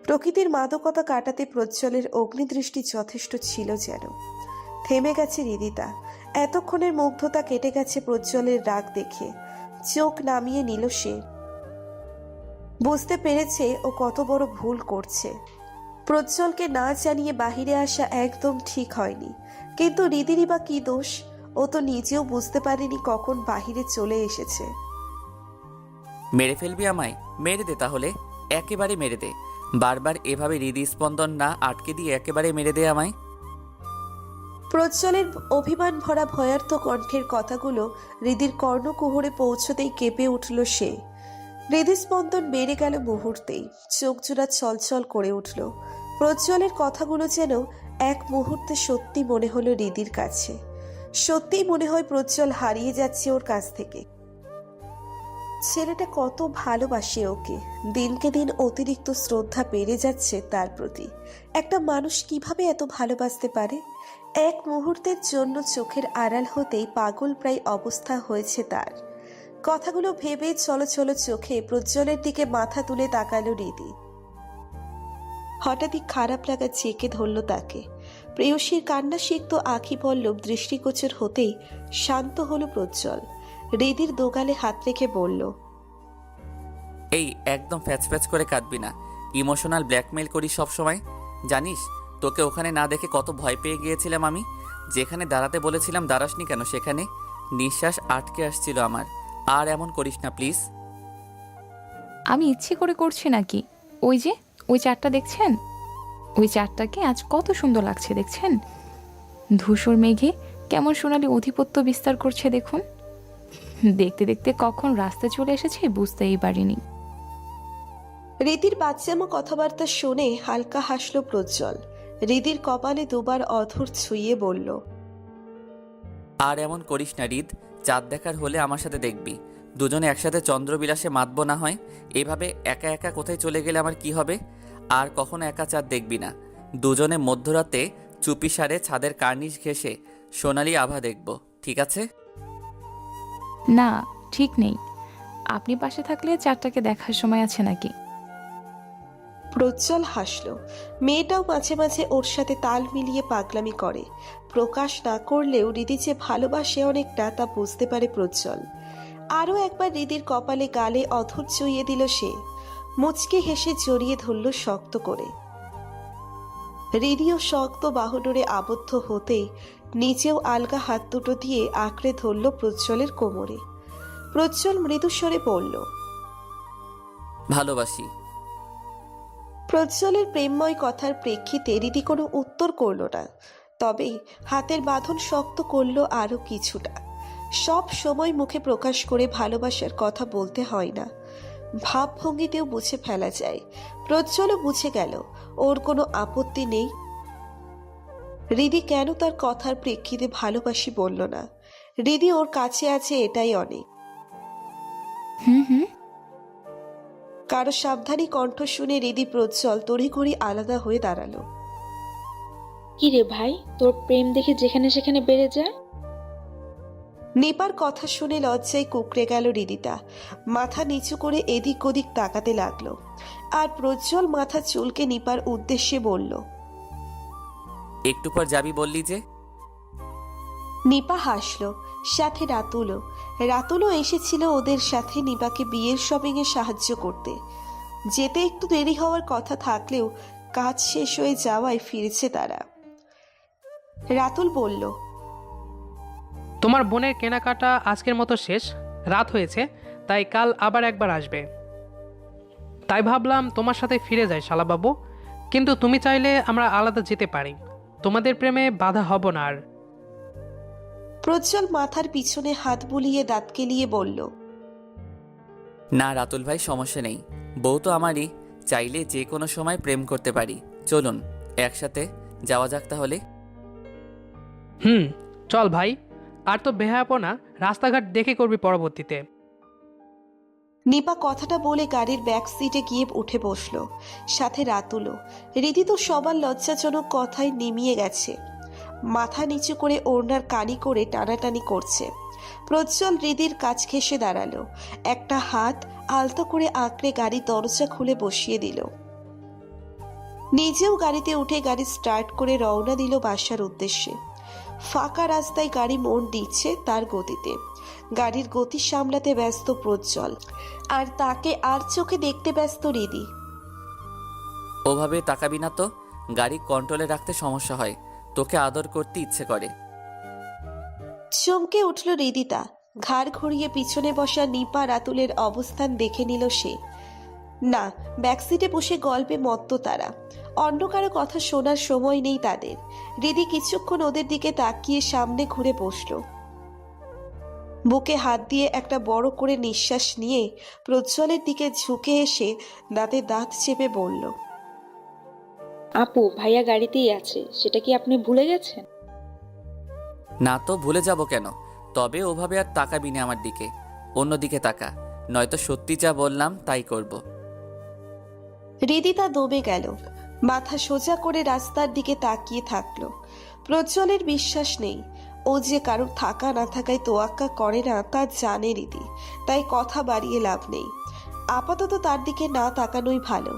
প্রকৃতির মাদকতা কাটাতে প্রজ্জ্বলের অগ্নিদৃষ্টি যথেষ্ট ছিল যেন। থেমে গেছে হৃদিতা। এতক্ষণের মুগ্ধতা কেটে গেছে প্রজ্জ্বলের রাগ দেখে। চোখ নামিয়ে নিল সে। বুঝতে পেরেছে ও কত বড় ভুল করছে। প্রজ্জ্বলকে না জানিয়ে বাহিরে আসা একদম ঠিক হয়নি, কিন্তু রিদিরই বা কি দোষ? ও তো নিজেও বুঝতে পারেনি কখন বাহিরে চলে এসেছে। মেরে ফেলবি আমায়? মেরে দে তাহলে, একেবারে মেরে দে। বারবার এভাবে হৃদস্পন্দন না আটকে দিয়ে একেবারে মেরে দে আমায়। প্রজ্জ্বলের অভিমান ভরা ভয়ার্থ কণ্ঠের কথাগুলো হৃদির কর্ণকুহরে পৌঁছতেই কেঁপে উঠল সে। হৃদস্পন্দন বেড়ে গেল মুহূর্তেই, চোখ জোড়া ছলছল করে উঠল। প্রজ্জ্বলের কথাগুলো যেন এক মুহূর্তে সত্যি মনে হলো হৃদির কাছে। সত্যিই মনে হয় প্রজ্জ্বল হারিয়ে যাচ্ছে ওর কাছ থেকে। ছেলেটা কত ভালোবাসে ওকে, দিনকে দিন অতিরিক্ত শ্রদ্ধা বেড়ে যাচ্ছে তার প্রতি। একটা মানুষ কিভাবে এত ভালোবাসতে পারে? এক মুহূর্তের জন্য চোখের আড়াল হতেই পাগল প্রায় অবস্থা হয়েছে তার। কথাগুলো ভেবে চলো চলো চোখে প্রজ্জ্বলের দিকে মাথা তুলে তাকালো হৃদি। হঠাৎই খারাপ লাগা চেকে ধরল তাকে। প্রেয়সীর কান্না সিক্ত আঁখি পল্লব দৃষ্টিগোচর হতেই শান্ত হলো প্রজ্জ্বল। হৃদির দোগালে হাত রেখে বলল, এই একদম ফ্যাচ ফ্যাচ করে কাঁদবি না। ইমোশনাল ব্ল্যাকমেল করিস সবসময়। জানিস তোকে ওখানে না দেখে কত ভয় পেয়ে গিয়েছিলাম আমি। যেখানে দাঁড়াতে বলেছিলাম দাঁড়াসনি কেন সেখানে? নিঃশ্বাস আটকে আসছিল আমার। আর এমন করিস না প্লিজ। আমি ইচ্ছে করে করছি নাকি? ওই চারটা দেখছেন? ওই চারটাকে আজ কত সুন্দর লাগছে দেখছেন? ধূসর মেঘে কেমন সোনালি আধিপত্য বিস্তার করছে দেখুন। দেখতে দেখতে কখন রাস্তায় চলে এসেছে বুঝতেই পারিনি। হৃদির বাচ্চামো কথাবার্তা শুনে হালকা হাসল প্রজ্জ্বল। হৃদির কপালে দুবার অধর ছুঁয়ে বলল, আর এমন করিস না হৃদ। চাঁদ দেখার হলে আমার সাথে দেখবি। দুজনে একসাথে চন্দ্রবিলাসে মাতব না হয়। এভাবে একা একা কোথায় চলে গেলে আমার কি হবে? আর কখনো একা চাঁদ দেখবি না। দুজনে মধ্যরাতে চুপিসারে ছাদের কার্নিশ ঘেঁষে সোনালি আভা দেখব, ঠিক আছে? না, ঠিক নেই। আপনি পাশে থাকলে চারটাকে দেখার সময় আছে নাকি? প্রজ্জ্বল হাসল। মেয়েটাও মাঝে মাঝে ওর সাথে তাল মিলিয়ে পাগলামি করে। প্রকাশ না করলেও হৃদি যে ভালোবাসে অনেকটা তা বুঝতে পারে প্রজ্জ্বল। আরও একবার হৃদির কপালে গালে অধর চুইয়ে দিল সে। মুচকে হেসে জড়িয়ে ধরল শক্ত করে। হৃদিও শক্ত বাহুডোরে আবদ্ধ হতেই নিচেও আলগা হাত দুটো দিয়ে আঁকড়ে ধরল প্রজ্জ্বলের কোমরে। প্রজ্জ্বল মৃদুস্বরে বলল, ভালোবাসি। প্রজ্জ্বলের প্রেমময় কথার প্রেক্ষিতে হৃদি কোনো উত্তর করল না, তবে হাতের বাঁধন শক্ত করল আরও কিছুটা। সব সময় মুখে প্রকাশ করে ভালোবাসার কথা বলতে হয় না, ভাবভঙ্গিতেও বুঝে ফেলা যায়। প্রজ্জ্বলও বুঝে গেল ওর কোনো আপত্তি নেই। হৃদি কেন তার কথার প্রেক্ষিতে ভালোবাসি বলল না? হৃদি ওর কাছে আছে এটাই অনেক। হুম। কারো সাবধানী কণ্ঠ শুনে হৃদি প্রজ্জ্বল তড়িঘড়ি আলাদা হয়ে দাঁড়ালো। কি রে ভাই, তোর প্রেম দেখে যেখানে সেখানে বেড়ে যায়। নিপার কথা শুনে লজ্জায় কুকড়ে গেল হৃদিতা। মাথা নিচু করে এদিক ওদিক তাকাতে লাগলো। আর প্রজ্জ্বল মাথা চুলকে নিপার উদ্দেশ্যে বলল, একটু পর যাবি বললি যে? নিপা হাসল, সাথে রাতুলও এসেছিল ওদের সাথে নিপাকে বিয়ের শপিংয়ে সাহায্য করতে। যেতে একটু দেরি হওয়ার কথা থাকলেও কাজ শেষ হয়ে যাওয়ায় ফিরেছে তারা। রাতুল বলল, তোমার বোনের কেনাকাটা আজকের মতো শেষ, রাত হয়েছে, তাই কাল আবার একবার আসবে। তাই ভাবলাম তোমার সাথে ফিরে যাই শালাবাবু, কিন্তু তুমি চাইলে আমরা আলাদা যেতে পারি। তোমাদের প্রেমে বাধা হব না আর। প্রজ্জ্বল মাথার পিছনে হাত বুলিয়ে দাঁত কেলিয়ে বলল, না রাতুল ভাই, সমস্যা নেই। বউ তো আমারই, চাইলে যে কোনো সময় প্রেম করতে পারি। চলুন একসাথে যাওয়া যাক তাহলে। চল ভাই। আর তো বেহায়াপনা রাস্তাঘাট দেখে করবি পরবর্তীতে। নিপা কথাটা বলে গাড়ির ব্যাক সিটে গিয়ে উঠে বসল, সাথে রাতুলও। রীতি তো সবার লজ্জাজনক কথায় নিমিয়ে গেছে, মাথা নিচু করে ওড়নার কানি করে টানাটানি করছে। প্রজ্জ্বল হৃদির কাছ ঘেঁষে দাঁড়ালো, একটা হাত আলতো করে আঁকড়ে গাড়ির দরজা খুলে বসিয়ে দিল। নিজেও গাড়িতে উঠে গাড়ি স্টার্ট করে রওনা দিল বাসার উদ্দেশ্যে। ফাঁকা রাস্তায় গাড়ি মোড় দিচ্ছে তার গতিতে। গাড়ির গতি সামলাতে ব্যস্ত প্রজ্জ্বল, আর তাকে আর চোখে দেখতে ব্যস্ত হৃদি। ওভাবে তাকাবি না তো, গাড়ি কন্ট্রোলে রাখতে সমস্যা হয়। তোকে আদর করতে ইচ্ছে করে। চমকে উঠল হৃদিতা। ঘাড় ঘুরিয়ে পিছনে বসা নিপা রাতুলের অবস্থান দেখে নিল সে। না, ব্যাকসিটে বসে গল্পে মত্ত তারা। অন্য কারো কথা শোনার সময় নেই তাদের। হৃদি কিছুক্ষণ ওদের দিকে তাকিয়ে সামনে ঘুরে বসল। বুকে হাত দিয়ে একটা বড় করে নিঃশ্বাস নিয়ে প্রজ্জ্বলের দিকে ঝুঁকে এসে দাঁতে দাঁত চেপে বলল, আপু, ভাইয়া গাড়িতেই আছে, সেটা কি আপনি ভুলে গেছেন? না তো ভুলে যাব কেন? তবে ওভাবে আর তাকাবি না আমার দিকে, অন্যদিকে তাকা, নয়তো সত্যি যা বললাম তাই করব। হৃদিতা দমে গেল, মাথা সোজা করে রাস্তার দিকে তাকিয়ে থাকলো। প্রজ্জ্বলের বিশ্বাস নেই। ও যে কারোর থাকা না থাকায় তোয়াক্কা করে না তা জানে হৃদি, তাই কথা বাড়িয়ে লাভ নেই। আপাতত তার দিকে না তাকানোই ভালো।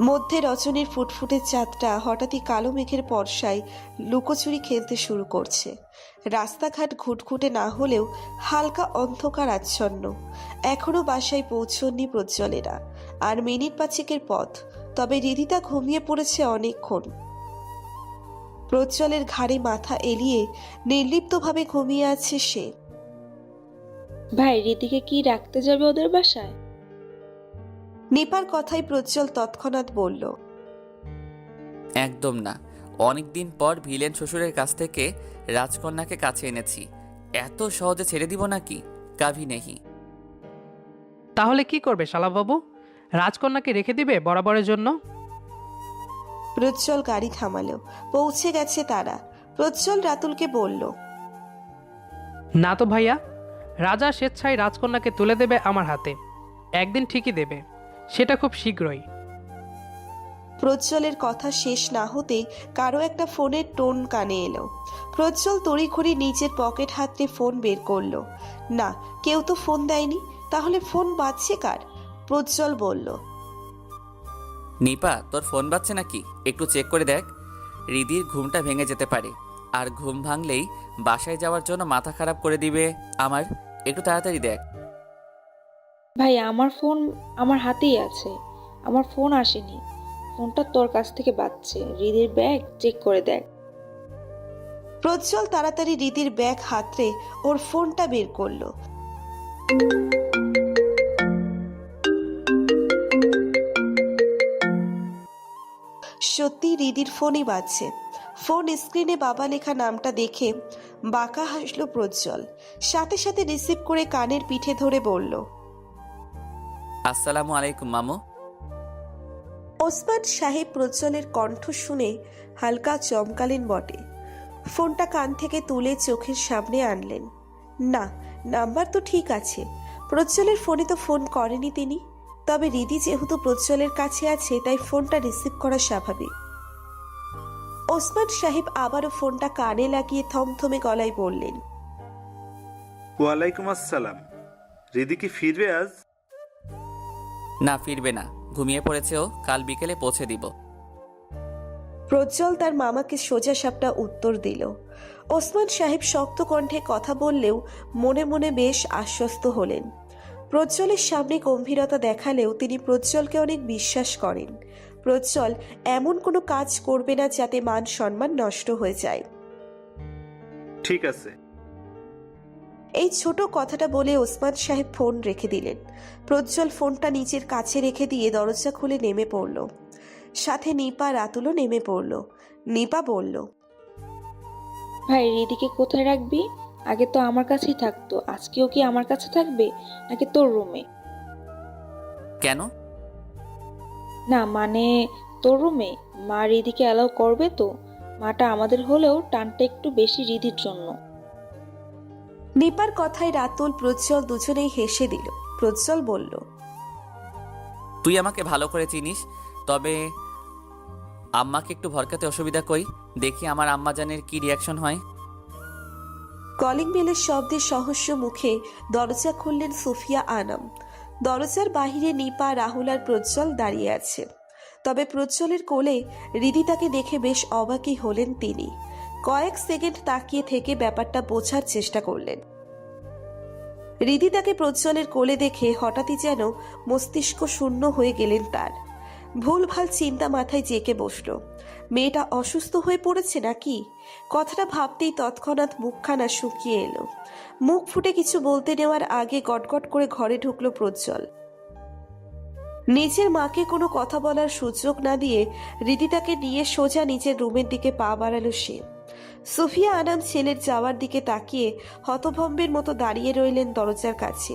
মধ্যে রজনীর ফুটফুটে চাঁদটা হঠাৎই কালো মেঘের বর্ষায় লুকোচুরি খেলতে শুরু করছে। রাস্তাঘাট ঘুটঘুটে না হলেও হালকা অন্ধকার আচ্ছন্ন। এখনো বাসায় পৌঁছননি প্রজ্জ্বলেরা, আর মিনিট পাঁচেকের পথ। তবে হৃদিতা ঘুমিয়ে পড়েছে অনেকক্ষণ। প্রজ্জ্বলের ঘাড়ে মাথা এলিয়ে নির্লিপ্তভাবে ঘুমিয়ে আছে সে। ভাই, রীতিকে কি রাখতে যাবে ওদের বাসায়? নিপার কথায় প্রজ্জ্বল তৎক্ষণাৎ বলল, একদম না। অনেকদিন পর ভিলেন শ্বশুরের কাছ থেকে রাজকন্যাকে কাছে এনেছি, এত সহজে ছেড়ে দিব নাকি? কাভি নেহি। তাহলে কি করবে শালাবাবু? রাজকন্যাকে রেখে দিবে বরাবরের জন্য? প্রজ্জ্বল গাড়ি থামালো। পৌঁছে গেছে তারা। প্রজ্জ্বল রাতুলকে বলল, না তো ভাইয়া, রাজা স্বেচ্ছায় রাজকন্যাকে তুলে দেবে আমার হাতে। একদিন ঠিকই দেবে, সেটা খুব শীঘ্রই। প্রজ্জ্বলের কথা শেষ না হতেই কারো একটা ফোনের টোন কানে এলো। প্রজ্জ্বল তড়িঘড়ি নিচের পকেট হাতে ফোন বের করলো। না, কেউ তো ফোন দেয়নি, তাহলে ফোন বাজছে কার? প্রজ্জ্বল বলল, নিপা, তোর ফোন বাজছে নাকি? একটু চেক করে দেখ। হৃদির ঘুমটা ভেঙে যেতে পারে, আর ঘুম ভাঙলেই বাসায় যাওয়ার জন্য মাথা খারাপ করে দিবে আমার। একটু তাড়াতাড়ি দেখ। ভাই, আমার ফোন আমার হাতেই আছে, আমার ফোন আসেনি। ফোনটা তোর কাছ থেকে বাজছে। হৃদির ব্যাগ চেক করে দেখ। প্রজ্জ্বল তাড়াতাড়ি রীতির ব্যাগ হাতড়ে ওর ফোনটা বের করলো। সত্যি হৃদির ফোনই বাজছে। ফোন স্ক্রিনে বাবা লেখা নামটা দেখে বাঁকা হাসলো প্রজ্জ্বল। সাথে সাথে রিসিভ করে কানের পিঠে ধরে বলল, আসসালামু আলাইকুম মামু। ওসমান সাহেব প্রজ্জ্বলের কণ্ঠ শুনে হালকা চমকালেন বটে। ফোনটা কান থেকে তুলে চোখের সামনে আনলেন। না, নাম্বার তো ঠিক আছে। প্রজ্জ্বলের ফোনে তো ফোন করেনি তিনি। তবে হৃদি যেহেতু প্রজ্জ্বলের কাছে আছে, তাই ফোনটা রিসিভ করা স্বাভাবিক। ওসমান সাহেব আবারও ফোনটা কানে লাগিয়ে থমথমে গলায় বললেন, ওয়ালাইকুম আসসালাম। রিদি কি ফিরবে আজ? না, ফিরবে না, ঘুমিয়ে পড়েছে ও। কাল বিকেলে পৌঁছে দিব। প্রজ্জ্বল তার মামাকে সোজা সাপটা উত্তর দিল। ওসমান সাহেব শক্ত কণ্ঠে কথা বললেও মনে মনে বেশ আশ্বস্ত হলেন। প্রজ্জ্বলের সামনে গম্ভীরতা দেখালেও তিনি প্রজ্জ্বলকে অনেক বিশ্বাস করেন। প্রজ্জ্বল এমন কোনো কাজ করবে না যাতে মান সম্মান নষ্ট হয়ে যায়। ঠিক আছে। এই ছোট কথাটা বলে ওসমান সাহেব ফোন রেখে দিলেন। প্রজ্জ্বল ফোনটা নিচের কাছে রেখে দিয়ে দরজা খুলে নেমে পড়ল। সাথে নিপা রাতুলও নেমে পড়ল। নিপা বলল, ভাই, হৃদিকে কোথায় রাখবি? আগে তো আমার কাছেই থাকতো, আজকেও কি আমার কাছে থাকবে নাকি তোর রুমে? কেন? না মানে, তোর রুমে। মা হৃদিকে অ্যালাউ করবে তো? মাটা আমাদের হলেও টানটা একটু বেশি হৃদির জন্য। নিপার কথায় রাতুল প্রজ্জ্বল দুজনেই হেসে দিল। প্রজ্জ্বল বলল, তুই আমাকে ভালো করে চিনিস, তবে আম্মাকে একটু ভরকাতে অসুবিধা কই, দেখি আমার আম্মা জানের কি রিয়াকশন হয়। কলিং বেলের শব্দে সহস্য মুখে দরজা খুললেন সুফিয়া আনাম। দরজার বাহিরে নিপা, রাহুল আর প্রজ্জ্বল দাঁড়িয়ে আছে। তবে প্রজ্জ্বলের কোলে হৃদি তাকে দেখে বেশ অবাকই হলেন তিনি। কয়েক সেকেন্ড তাকিয়ে থেকে ব্যাপারটা বোঝার চেষ্টা করলেন। হৃদি তাকে প্রজ্জ্বলের কোলে দেখে হঠাৎই যেন মস্তিষ্ক শূন্য হয়ে গেলেন তার। ভুলভাল চিন্তা মাথায় জেঁকে বসলো। মেয়েটা অসুস্থ হয়ে পড়েছে নাকি? কথাটা ভাবতেই তৎক্ষণাৎ মুখখানা শুকিয়ে এলো। মুখ ফুটে কিছু বলতে নেওয়ার আগে গটগট করে ঘরে ঢুকলো প্রজ্জ্বল। নিজের মাকে কোনো কথা বলার সুযোগ না দিয়ে হৃদিতাকে নিয়ে সোজা নিজের রুমের দিকে পা বাড়ালো সে। সুফিয়া আনাম ছেলের যাওয়ার দিকে তাকিয়ে হতভম্বের মতো দাঁড়িয়ে রইলেন দরজার কাছে।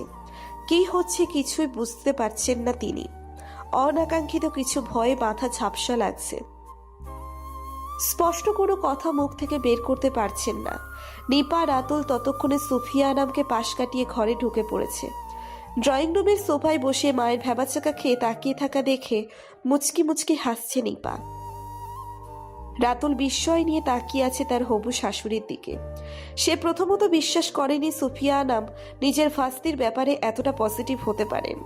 কি হচ্ছে কিছুই বুঝতে পারছেন না তিনি। অনাকাঙ্ক্ষিত কিছু ভয়ে মাথা ঝাপসা লাগছে। স্পষ্ট কোনো কথা মুখ থেকে বের করতে পারছেন না। নিপা রাতুল ততক্ষণে সুফিয়া আনামকে পাশ কাটিয়ে ঘরে ঢুকে পড়েছে। ড্রয়িং রুমের সোফায় বসে মায়ের ভ্যাবাচাকা খেয়ে তাকিয়ে থাকা দেখে মুচকি মুচকি হাসছে নিপা। রাতুল বিস্ময় নিয়ে তাকিয়ে আছে তার হবু শাশুড়ির দিকে। সে প্রথমত বিশ্বাস করেনি সুফিয়া আনাম নিজের ফাস্তির ব্যাপারে এতটা পজিটিভ হতে পারেন।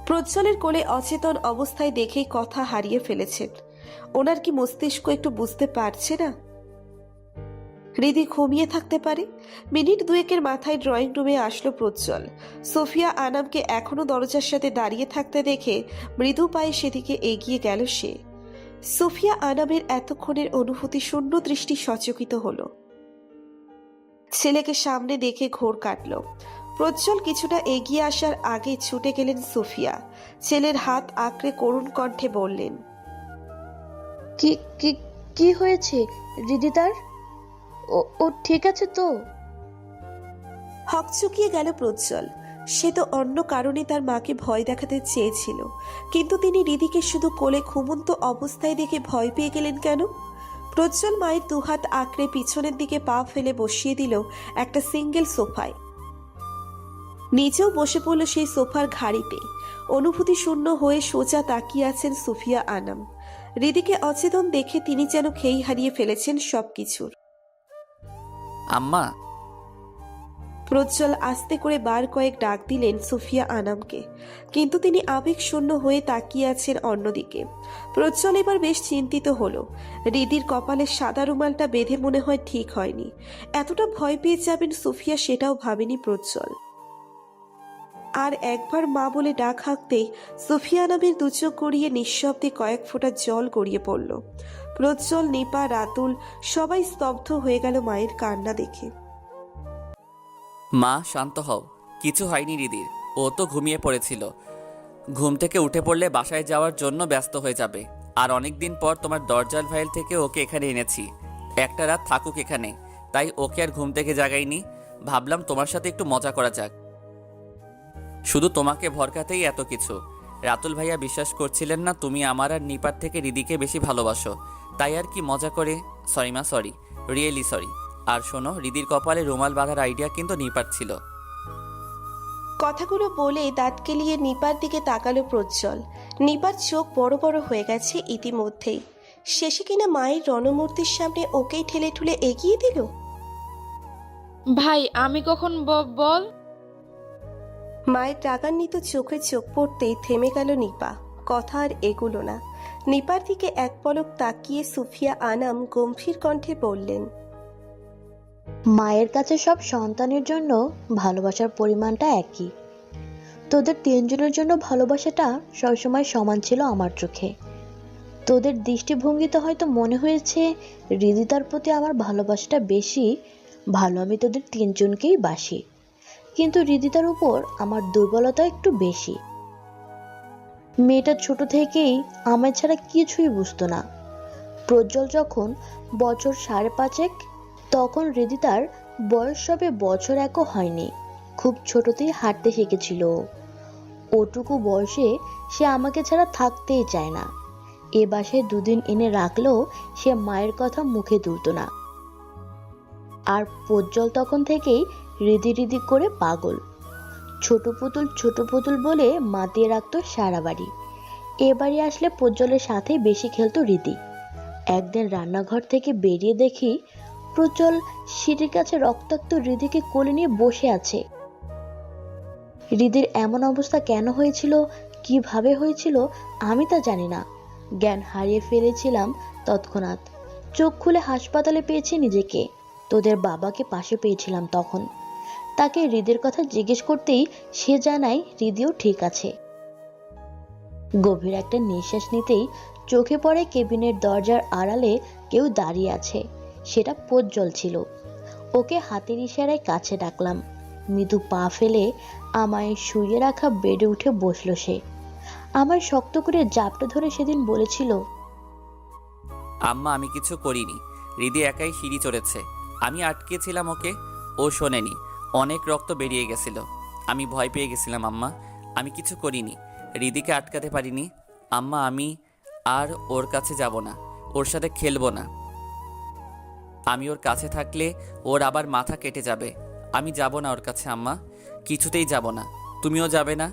প্রজ্জ্বলের কোলে অচেতন অবস্থায় দেখেই কথা হারিয়ে ফেলেছেন। ওনার কি মস্তিষ্ক একটু বুঝতে পারছে না? হৃদি ঘুমিয়ে থাকতে পারে। মিনিট দুয়েকের মাথায় ড্রয়িং রুমে আসলো প্রজ্জ্বল। সোফিয়া আনামকে এখনো দরজার সাথে দাঁড়িয়ে থাকতে দেখে মৃদু পায়ে সেদিকে এগিয়ে গেল সে। সোফিয়া আনামের এতক্ষণের অনুভূতি শূন্য দৃষ্টি সচকিত হলো। ছেলেকে সামনে দেখে ঘোর কাটল। প্রজ্জ্বল কিছুটা এগিয়ে আসার আগে ছুটে গেলেন সোফিয়া। ছেলের হাত আঁকড়ে করুণ কণ্ঠে বললেন, কি কি কি হয়েছে হৃদিতার? ও ঠিক আছে তো? হকচকিয়ে গেল প্রজ্জ্বল। সে তো অন্য কারণে তার মাকে ভয় দেখাতে চেয়েছিল, কিন্তু তিনি হৃদিকে শুধু কোলে ঘুমন্ত অবস্থায় দেখে ভয় পেয়ে গেলেন কেন? প্রজ্জ্বল মায়ের দুহাত আঁকড়ে পিছনের দিকে পা ফেলে বসিয়ে দিল একটা সিঙ্গেল সোফায়। নিচেও বসে পড়ল সেই সোফার ঘাড়িতে। অনুভূতি শূন্য হয়ে সোজা তাকিয়ে আছেন সুফিয়া আনাম। হৃদিকে অচেতন দেখে তিনি যেন খেই হারিয়ে ফেলেছেন সবকিছুর। আম্মা। প্রজ্জ্বল আস্তে করে বার কয়েক ডাক দিলেন সুফিয়া আনামকে, কিন্তু তিনি আবেগ শূন্য হয়ে তাকিয়ে আছেন অন্যদিকে। প্রজ্জ্বল এবার বেশ চিন্তিত হলো। হৃদির কপালে সাদা রুমালটা বেঁধে মনে হয় ঠিক হয়নি। এতটা ভয় পেয়ে যাবেন সুফিয়া সেটাও ভাবেনি প্রজ্জ্বল। আর একবার মা বলে ডাক হাঁকতেই সুফিয়া আনামের দুচোখ গড়িয়ে নিঃশব্দে কয়েক ফোঁটা জল গড়িয়ে পড়ল। প্রজ্জ্বল, নিপা, রাতুল সবাই স্তব্ধ হয়ে গেল মায়ের কান্না দেখে। মা শান্ত হও, কিছু হয়নি হৃদির। ও তো ঘুমিয়ে পড়েছিল। ঘুম থেকে উঠে পড়লে বাসায় যাওয়ার জন্য ব্যস্ত হয়ে যাবে। আর অনেক দিন পর তোমার দরজার ভাইল থেকে ওকে এখানে এনেছি। একটা রাত থাকুক এখানে, তাই ওকে আর ঘুম থেকে জাগাইনি। ভাবলাম তোমার সাথে একটু মজা করা যাক। শুধু তোমাকে ভরকাতেই এত কিছু। রাতুল ভাইয়া বিশ্বাস করছিলেন না তুমি আমার আর নিপার থেকে হৃদিকে বেশি ভালোবাসো, তাই আর কি মজা করে। সরি মা, সরি, রিয়েলি সরি। আর শোনো, হৃদির কপালে রুমাল বাঁধার আইডিয়া কিন্তু নিপার ছিল। কথাগুলো বলেই দাঁত কেলিয়ে নিপার দিকে তাকালো প্রজ্জ্বল। নিপার চোখ বড় বড় হয়ে গেছে ইতিমধ্যেই। শেষে কিনা মায়ের রণমূর্তির সামনে ওকেই ঠেলে ঠুলে এগিয়ে দিল। ভাই আমি কখন বল? মায়ের রাগান্বিত চোখে চোখ পড়তেই থেমে গেল নিপা। কথা আর এগুলো না। নিপার দিকে এক পলক তাকিয়ে সুফিয়া আনাম গম্ভীর কণ্ঠে বললেন, মায়ের কাছে সব সন্তানের জন্য ভালোবাসার পরিমাণটা একই। তোদের তিনজনের জন্য ভালোবাসাটা সবসময় সমান ছিল আমার চোখে। তোদের দৃষ্টিভঙ্গিতে হয়তো মনে হয়েছে হৃদিতার প্রতি আমার ভালোবাসাটা বেশি। ভালো, আমি তোদের তিনজনকেই বাসি, কিন্তু হৃদিতার উপর আমার দুর্বলতা একটু বেশি। মেয়েটা ছোট থেকেই আমার ছাড়া কিছুই বুঝতো না। প্রজ্জ্বল যখন বছর 5.5, তখন হৃদিতার বয়স সবে বছর 1ও হয়নি। খুব ছোটতেই হাঁটতে শিখেছিল। ওটুকু বয়সে সে আমাকে ছাড়া থাকতেই চায় না। এ বাসায় 2 দিন এনে রাখলেও সে মায়ের কথা মুখে তুলতো না। আর প্রজ্জ্বল তখন থেকেই হৃদি হৃদি করে পাগল। ছোট পুতুল বলে মাতিয়ে রাখতো সারা বাড়ি। এ বাড়ি আসলে প্রজ্জ্বলের সাথে বেশি খেলতো হৃদি। একদিন রান্নাঘর থেকে বেরিয়ে দেখি প্রজ্জ্বল সিঁড়ির কাছে রক্তাক্ত হৃদিকে কোলে নিয়ে বসে আছে। হৃদির এমন অবস্থা কেন হয়েছিল, কিভাবে হয়েছিল আমি তা জানি না। জ্ঞান হারিয়ে ফেলেছিলাম তৎক্ষণাৎ। চোখ খুলে হাসপাতালে পেয়েছি নিজেকে। তোদের বাবাকে পাশে পেয়েছিলাম তখন। তাকে হৃদের কথা জিজ্ঞেস করতেই সে জানায় হৃদিও ঠিক আছে। গভীর একটা নিঃশ্বাস নিতেই চোখে পড়ে কেবিনের দরজার আড়ালে কেউ দাঁড়িয়ে আছে। সেটা প্রজ্জ্বল ছিল। ওকে হাতের ইশারায় কাছে ডাকলাম। মৃদু পা ফেলে আমায় শুয়ে রাখা বেডে উঠে বসলো সে। আমার শক্ত করে জাপটা ধরে সেদিন বলেছিল, আম্মা আমি কিছু করিনি, হৃদি একাই সিঁড়ি চড়েছে, আমি আটকেছিলাম ওকে, ও শোনেনি, অনেক রক্ত বেরিয়ে গেছিল, আমি ভয় পেয়ে গেছিলাম আম্মা, আমি কিছু করিনি, হৃদিকে আটকাতে পারিনি আম্মা, আমি আর ওর কাছে যাব না, ওর সাথে খেলবো না, আমি ওর কাছে থাকলে ওর আবার মাথা কেটে যাবে, আমি যাব না ওর কাছে আম্মা, কিছুতেই যাব না, তুমিও যাবে না,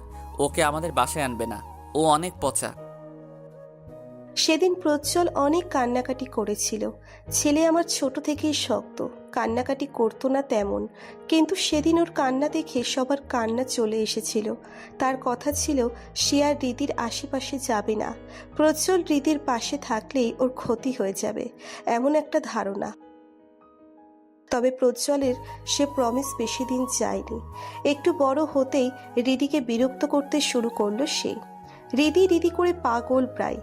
ওকে আমাদের বাসায় আনবে না, ও অনেক পচা। সেদিন প্রজ্জ্বল অনেক কান্নাকাটি করেছিল। ছেলে আমার ছোট থেকেই শক্ত, কান্নাকাটি করতো না তেমন, কিন্তু সেদিন ওর কান্না দেখে সবার কান্না চলে এসেছিল। তার কথা ছিল সে আর রীতির আশেপাশে যাবে না, প্রজ্জ্বল রীতির পাশে থাকলেই ওর ক্ষতি হয়ে যাবে, এমন একটা ধারণা। তবে প্রজ্জ্বলের সে প্রমিস বেশি দিন যায়নি। একটু বড় হতেই হৃদিকে বিরক্ত করতে শুরু করলো সে। হৃদি হৃদি করে পাগল প্রায়।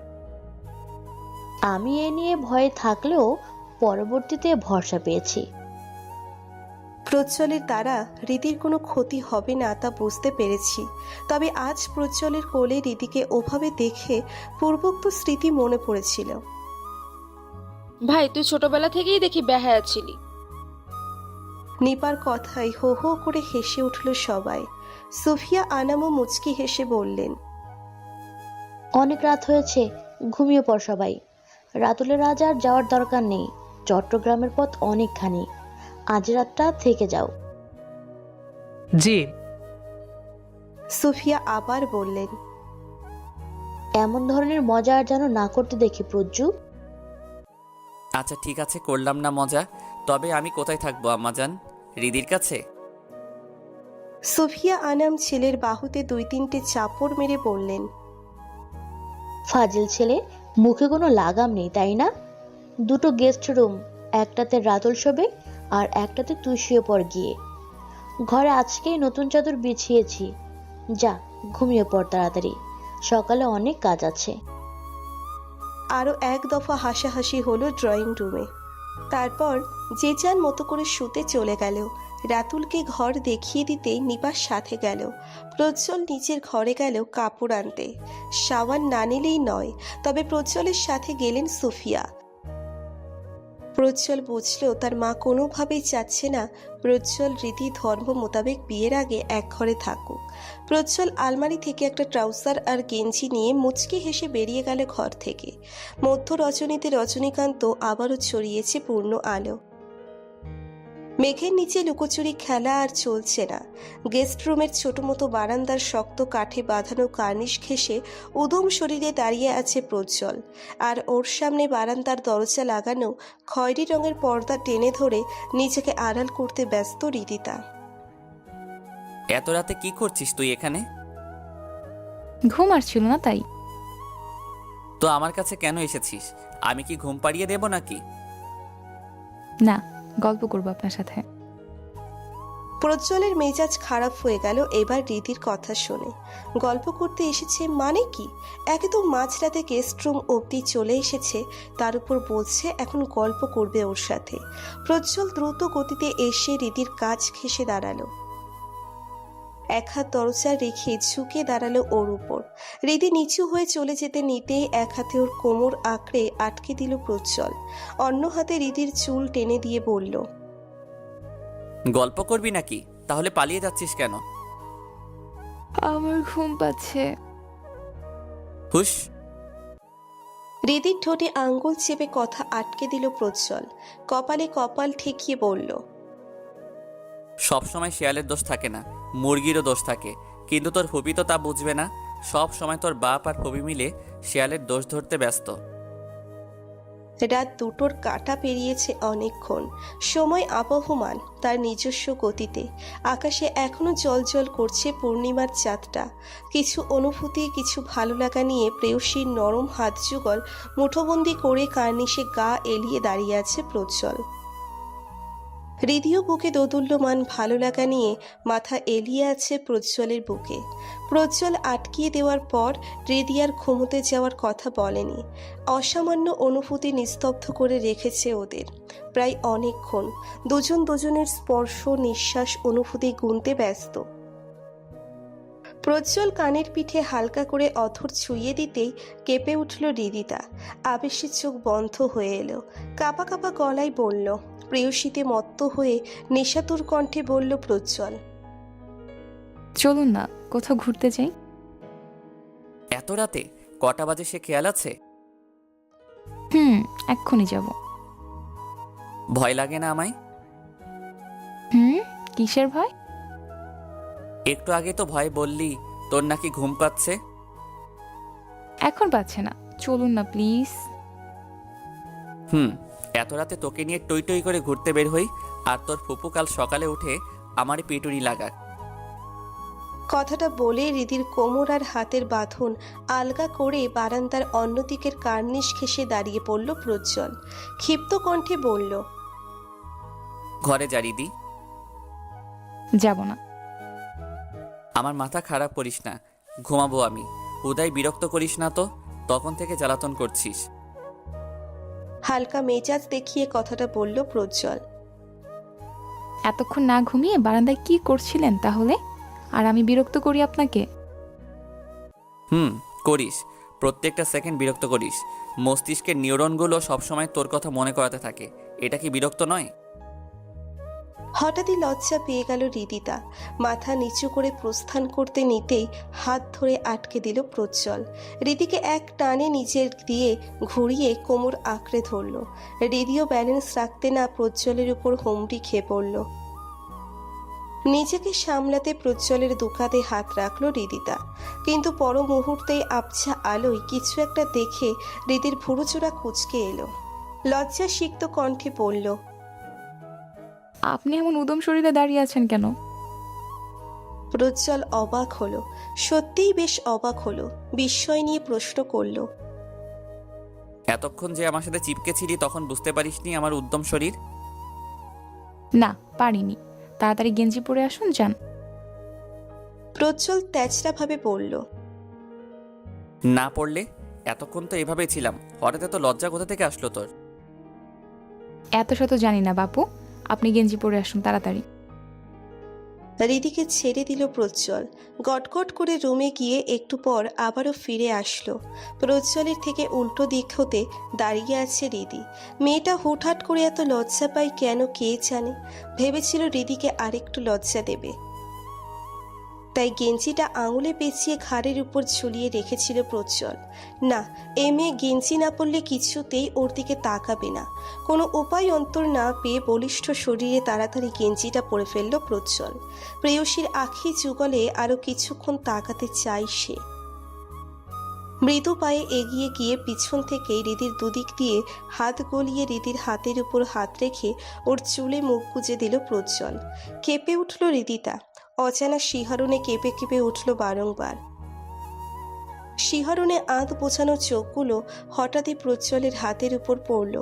আমি এ নিয়ে ভয়ে থাকলেও পরবর্তীতে ভরসা পেয়েছি। প্রজ্জ্বলের দ্বারা হৃদির কোনো ক্ষতি হবে না তা বুঝতে পেরেছি। তবে আজ প্রজ্জ্বলের কোলে হৃদিকে ওভাবে দেখে পূর্বোক্ত স্মৃতি মনে পড়েছিল। ভাই তুই ছোটবেলা থেকেই দেখি বেহায়া ছিলি। নিপার কথায় হো হো করে হেসে উঠল সবাই। সুফিয়া আনামও মুচকি হেসে বললেন, অনেক রাত হয়েছে, ঘুমিয়ে পড় সবাই। রাতুলের আজ আর যাওয়ার দরকার নেই, চট্টগ্রামের পথ অনেকখানি, আজ রাতটা থেকে যাও। জি। সুফিয়া আবার বললেন, এমন ধরনের মজা আর যেন না করতে দেখি প্রজ্জু। আচ্ছা ঠিক আছে, করলাম না মজা, তবে আমি কোথায় থাকবো আম্মাজান, হৃদির কাছে? সুফিয়া আনাম ছেলের বাহুতে 2-3টে চাপড় মেরে বললেন, ফাজিল ছেলে, মুখে কোনো লাগাম নেই তাই না? দুটো গেস্ট রুম, একটাতে রাতুল শোবে আর একটাতে তুই শুয়ে পড় গিয়ে। ঘরে আজকেই নতুন চাদর বিছিয়েছি, যা ঘুমিয়ে পড় তাড়াতাড়ি, সকালে অনেক কাজ আছে। আরও এক দফা হাসাহাসি হলো ড্রয়িং রুমে। তারপর যে যার মতো করে শুতে চলে গেল। রাতুলকে ঘর দেখিয়ে দিতেই নিপার সাথে গেল। প্রজ্জ্বল নিচের ঘরে গেল কাপড় আনতে। সাবান না নিলেই নয়, তবে প্রজ্জ্বলের সাথে গেলেন সুফিয়া। প্রজ্জ্বল বুঝল তার মা কোনোভাবেই চাচ্ছে না প্রজ্জ্বল রীতি ধর্ম মোতাবেক বিয়ের আগে এক ঘরে থাকুক। প্রজ্জ্বল আলমারি থেকে একটা ট্রাউজার আর গেঞ্জি নিয়ে মুচকি হেসে বেরিয়ে গেল ঘর থেকে। মধ্য রজনীতে রজনীকান্ত আবারও ছড়িয়েছে পূর্ণ আলো। মেঘের নিচে লুকোচুরি খেলা আর চলছে না। গেস্ট রুমের ছোট মতো বারান্দার শক্ত কাঠে বাঁধানো কার্নিশ ঘেঁষে উদম শরীরে দাঁড়িয়ে আছে প্রজ্জ্বল, আর ওর সামনে বারান্দার দরজা লাগানো খয়েরি রঙের পর্দা টেনে ধরে নিজেকে আড়াল করতে ব্যস্ত রিদিতা। এত রাতে কি করছিস তুই এখানে? ঘুম আসছিল না তাই। তো আমার কাছে কেন এসেছিস? আমি কি ঘুম পাড়িয়ে দেব নাকি? না, গল্প করবো আপনার সাথে। প্রজ্জ্বলের মেজাজ খারাপ হয়ে গেল এবার রীতির কথা শুনে। গল্প করতে এসেছে মানে কি? একে তো মাঝরাতে গেস্ট রুম অবধি চলে এসেছে, তার উপর বলছে এখন গল্প করবে ওর সাথে। প্রজ্জ্বল দ্রুত গতিতে এসে রীতির কাজ ঘেঁষে দাঁড়ালো। এক হাত দরজা রেখে ঝুঁকে দাঁড়ালো ওর উপর। হৃদি নিচু হয়ে চলে যেতে নিতেই এক হাতে ওর কোমর আঁকড়ে আটকে দিল প্রজ্জ্বল। অন্য হাতে হৃদির চুল টেনে দিয়ে বলল, গল্প করবি নাকি? তাহলে পালিয়ে যাচ্ছিস কেন? আমার ঘুম পাচ্ছে। হুশ। হৃদির ঠোঁটে আঙ্গুল চেপে কথা আটকে দিল প্রজ্জ্বল। কপালে কপাল ঠেকিয়ে বলল, সব সময় শিয়ালের দোষ থাকে না, মুরগিরও দোষ থাকে, কিন্তু তোর ফুপি তো তা বুঝবে না। সব সময় তোর বাপ আর ফুপি মিলে শিয়ালের দোষ ধরতে ব্যস্ত। রাত 2টোর কাঁটা পেরিয়েছে অনেকক্ষণ। সময় আবহমান তার নিজস্ব গতিতে। আকাশে এখনো জ্বলজ্বল করছে পূর্ণিমার চাঁদটা। কিছু অনুভূতি, কিছু ভালো লাগা নিয়ে প্রেয়সীর নরম হাত যুগল মুঠোবন্দি করে কার্নিশে গা এলিয়ে দাঁড়িয়ে আছে প্রজ্জ্বল। হৃদয় বুকে দোদুল্যমান ভালো লাগা নিয়ে মাথা এলিয়ে আছে প্রজ্জ্বলের বুকে। প্রজ্জ্বল আটকিয়ে দেওয়ার পর হৃদয় আর ঘুমোতে যাওয়ার কথা বলেনি। অসামান্য অনুভূতি নিস্তব্ধ করে রেখেছে ওদের প্রায় অনেকক্ষণ। দুজন দুজনের স্পর্শ, নিঃশ্বাস, অনুভূতি গুনতে ব্যস্ত। প্রজ্জ্বল কানের পিঠে হালকা করে অথর ছুঁয়ে দিতেই কেঁপে উঠল হৃদিতা। আবেশে চোখ বন্ধ হয়ে এলো। কাঁপা কাঁপা গলায় বলল, প্রেয়সীতে মত্ত হয়ে নেশাতুর কণ্ঠে বলল প্রজ্জ্বল, চলুন না কোথাও ঘুরতে যাই। এত রাতে কটা বাজে সে খেয়াল আছে? এক্ষুনি যাব। ভয় লাগে না আমায়? কিসের ভয়? একটু আগে তো ভয় বললি তোর নাকি ঘুম পাচ্ছে। এখন পাচ্ছে না, চলুন না প্লিজ। এত রাতে তোকে নিয়ে টই টই করে ঘুরতে বের হই আর তোর ফুপু কাল সকালে উঠে আমার পিটুনি লাগাক। কথাটা বলে হৃদির কোমর আর হাতের বাঁধন আলগা করে বারান্দার অন্যদিকের কার্নিশ ঘেঁষে দাঁড়িয়ে পড়ল প্রজ্জ্বল। ক্ষিপ্ত কণ্ঠে বলল, ঘরে যা রিদি। যাব না। আমার মাথা খারাপ করিস না, ঘুমাবো আমি। উদয় বিরক্ত করিস না তো, তখন থেকে জ্বালাতন করছিস। হালকা মেজাজ দেখিয়ে কথাটা বলল প্রজ্জ্বল। এতক্ষণ না ঘুমিয়ে বারান্দায় কি করছিলেন তাহলে? আর আমি বিরক্ত করি আপনাকে? করিস, প্রত্যেকটা সেকেন্ড বিরক্ত করিস। মস্তিষ্কের নিউরনগুলো সবসময় তোর কথা মনে করাতে থাকে। এটা কি বিরক্ত নয়? হঠাৎই লজ্জা পেয়ে গেল হৃদিতা। মাথা নিচু করে প্রস্থান করতে নিতেই হাত ধরে আটকে দিল প্রজ্জ্বল। হৃদিকে এক টানে নিজের দিয়ে ঘুরিয়ে কোমর আঁকড়ে ধরল। হৃদিও ব্যালেন্স রাখতে না প্রজ্জ্বলের উপর হুমড়ি খেয়ে পড়ল। নিজেকে সামলাতে প্রজ্জ্বলের দুকাতে হাত রাখল হৃদিতা, কিন্তু পর মুহূর্তেই আবছা আলোয় কিছু একটা দেখে হৃদির ভুরুচোরা কুঁচকে এলো। লজ্জা সিক্ত কণ্ঠে বলল, আপনি এমন উদম শরীরে দাঁড়িয়ে আছেন কেন? প্রজ্জ্বল অবাক হলো, সত্যিই বেশ অবাক হলো। বিস্ময় নিয়ে প্রশ্ন করল, এতক্ষণ যে আমার সাথে চিপকে ছিলি তখন বুঝতে পারিসনি আমার উদ্যম শরীর? না, পারিনি। তাড়াতাড়ি গেঞ্জি পরে আসুন, যান। প্রজ্জ্বল তেজরা ভাবে বলল, না পড়লে? এতক্ষণ তো এভাবেই ছিলাম, হঠাৎ এত লজ্জা কোথা থেকে আসলো তোর? এত শত জানি না বাপু, আপনি গেঞ্জি পরে আসুন তাড়াতাড়ি। হৃদিকে ছেড়ে দিল প্রজ্জ্বল। গটগট করে রুমে গিয়ে একটু পর আবারও ফিরে আসলো। প্রজ্জ্বলের থেকে উল্টো দিক হতে দাঁড়িয়ে আছে হৃদি। মেয়েটা হুটহাট করে এত লজ্জা পায় কেন কে জানে। ভেবেছিল হৃদিকে আরেকটু লজ্জা দেবে, তাই গেঞ্জিটা আঙুলে পেঁচিয়ে ঘাড়ের উপর ঝুলিয়ে রেখেছিল প্রজ্জ্বল। না, এ মেয়ে গেঞ্জি না পরলে কিছুতেই ওর দিকে তাকাবে না। কোনো উপায় অন্তর না পেয়ে বলিষ্ঠ শরীরে তাড়াতাড়ি গেঞ্জিটা পরে ফেলল প্রজ্জ্বল। প্রেয়সীর আখি যুগলে আরও কিছুক্ষণ তাকাতে চাই সে। মৃদু পায়ে এগিয়ে গিয়ে পিছন থেকে হৃদির দুদিক দিয়ে হাত গলিয়ে হৃদির হাতের উপর হাত রেখে ওর চুলে মুখ গুজে দিল প্রজ্জ্বল। কেঁপে উঠল হৃদিতা। অজানা শিহরণে কেঁপে কেঁপে উঠল বারংবার। শিহরণে আধ বোঝানো চোখগুলো হঠাৎই প্রজ্জ্বলের হাতের উপর পড়ল।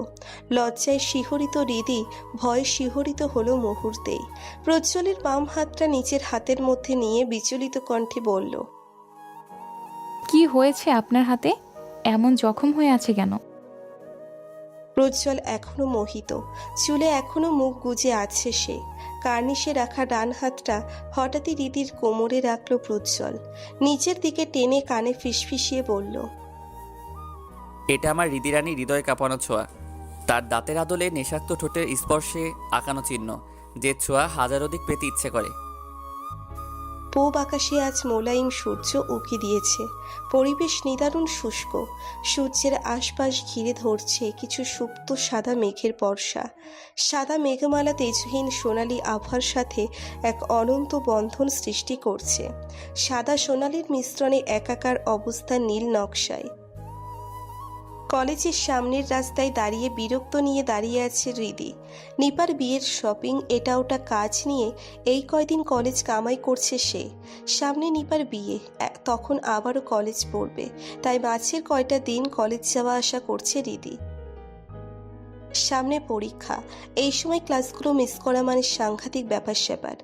লজ্জায় শিহরিত হৃদি ভয়ে শিহরিত হলো মুহূর্তেই। প্রজ্জ্বলের বাম হাতটা নিচের হাতের মধ্যে নিয়ে বিচলিত কণ্ঠে বলল, কি হয়েছে আপনার হাতে? এমন জখম হয়ে আছে কেন? প্রজ্জ্বল এখনো মোহিত, চুলে এখনো মুখ গুজে আছে সে। কার্নিশে রাখা ডান হাতটা হঠাৎই হৃদির কোমরে রাখল প্রজ্জ্বল। নিচের দিকে টেনে কানে ফিসফিসিয়ে বলল, এটা আমার হৃদিরানী হৃদয় কাঁপানো ছোঁয়া। তার দাঁতের আদলে নেশাক্ত ঠোঁটের স্পর্শে আঁকানো চিহ্ন, যে ছোঁয়া হাজারোদিক পেতে ইচ্ছে করে। পূব আকাশে আজ মোলায়েম সূর্য উঁকি দিয়েছে। পরিবেশ নিদারুণ শুষ্ক। সূর্যের আশপাশ ঘিরে ধরছে কিছু সুপ্ত সাদা মেঘের বর্ষা। সাদা মেঘমালা তেজহীন সোনালি আভার সাথে এক অনন্ত বন্ধন সৃষ্টি করছে। সাদা সোনালির মিশ্রণে একাকার অবস্থা নীল নকশায়। কলেজের সামনের রাস্তায় দাঁড়িয়ে বিরক্ত নিয়ে দাঁড়িয়ে আছে হৃদি। নিপার বিয়ের শপিং এটা ওটা কাজ নিয়ে এই কয়দিন কলেজ কামাই করছে সে। সামনে নিপার বিয়ে, তখন আবারও কলেজ পড়বে, তাই মাঝের কয়টা দিন কলেজ যাওয়া আসা করছে হৃদি। সামনে পরীক্ষা, এই সময় ক্লাসগুলো মিস করা মানে সাংঘাতিক ব্যাপার স্যাপার।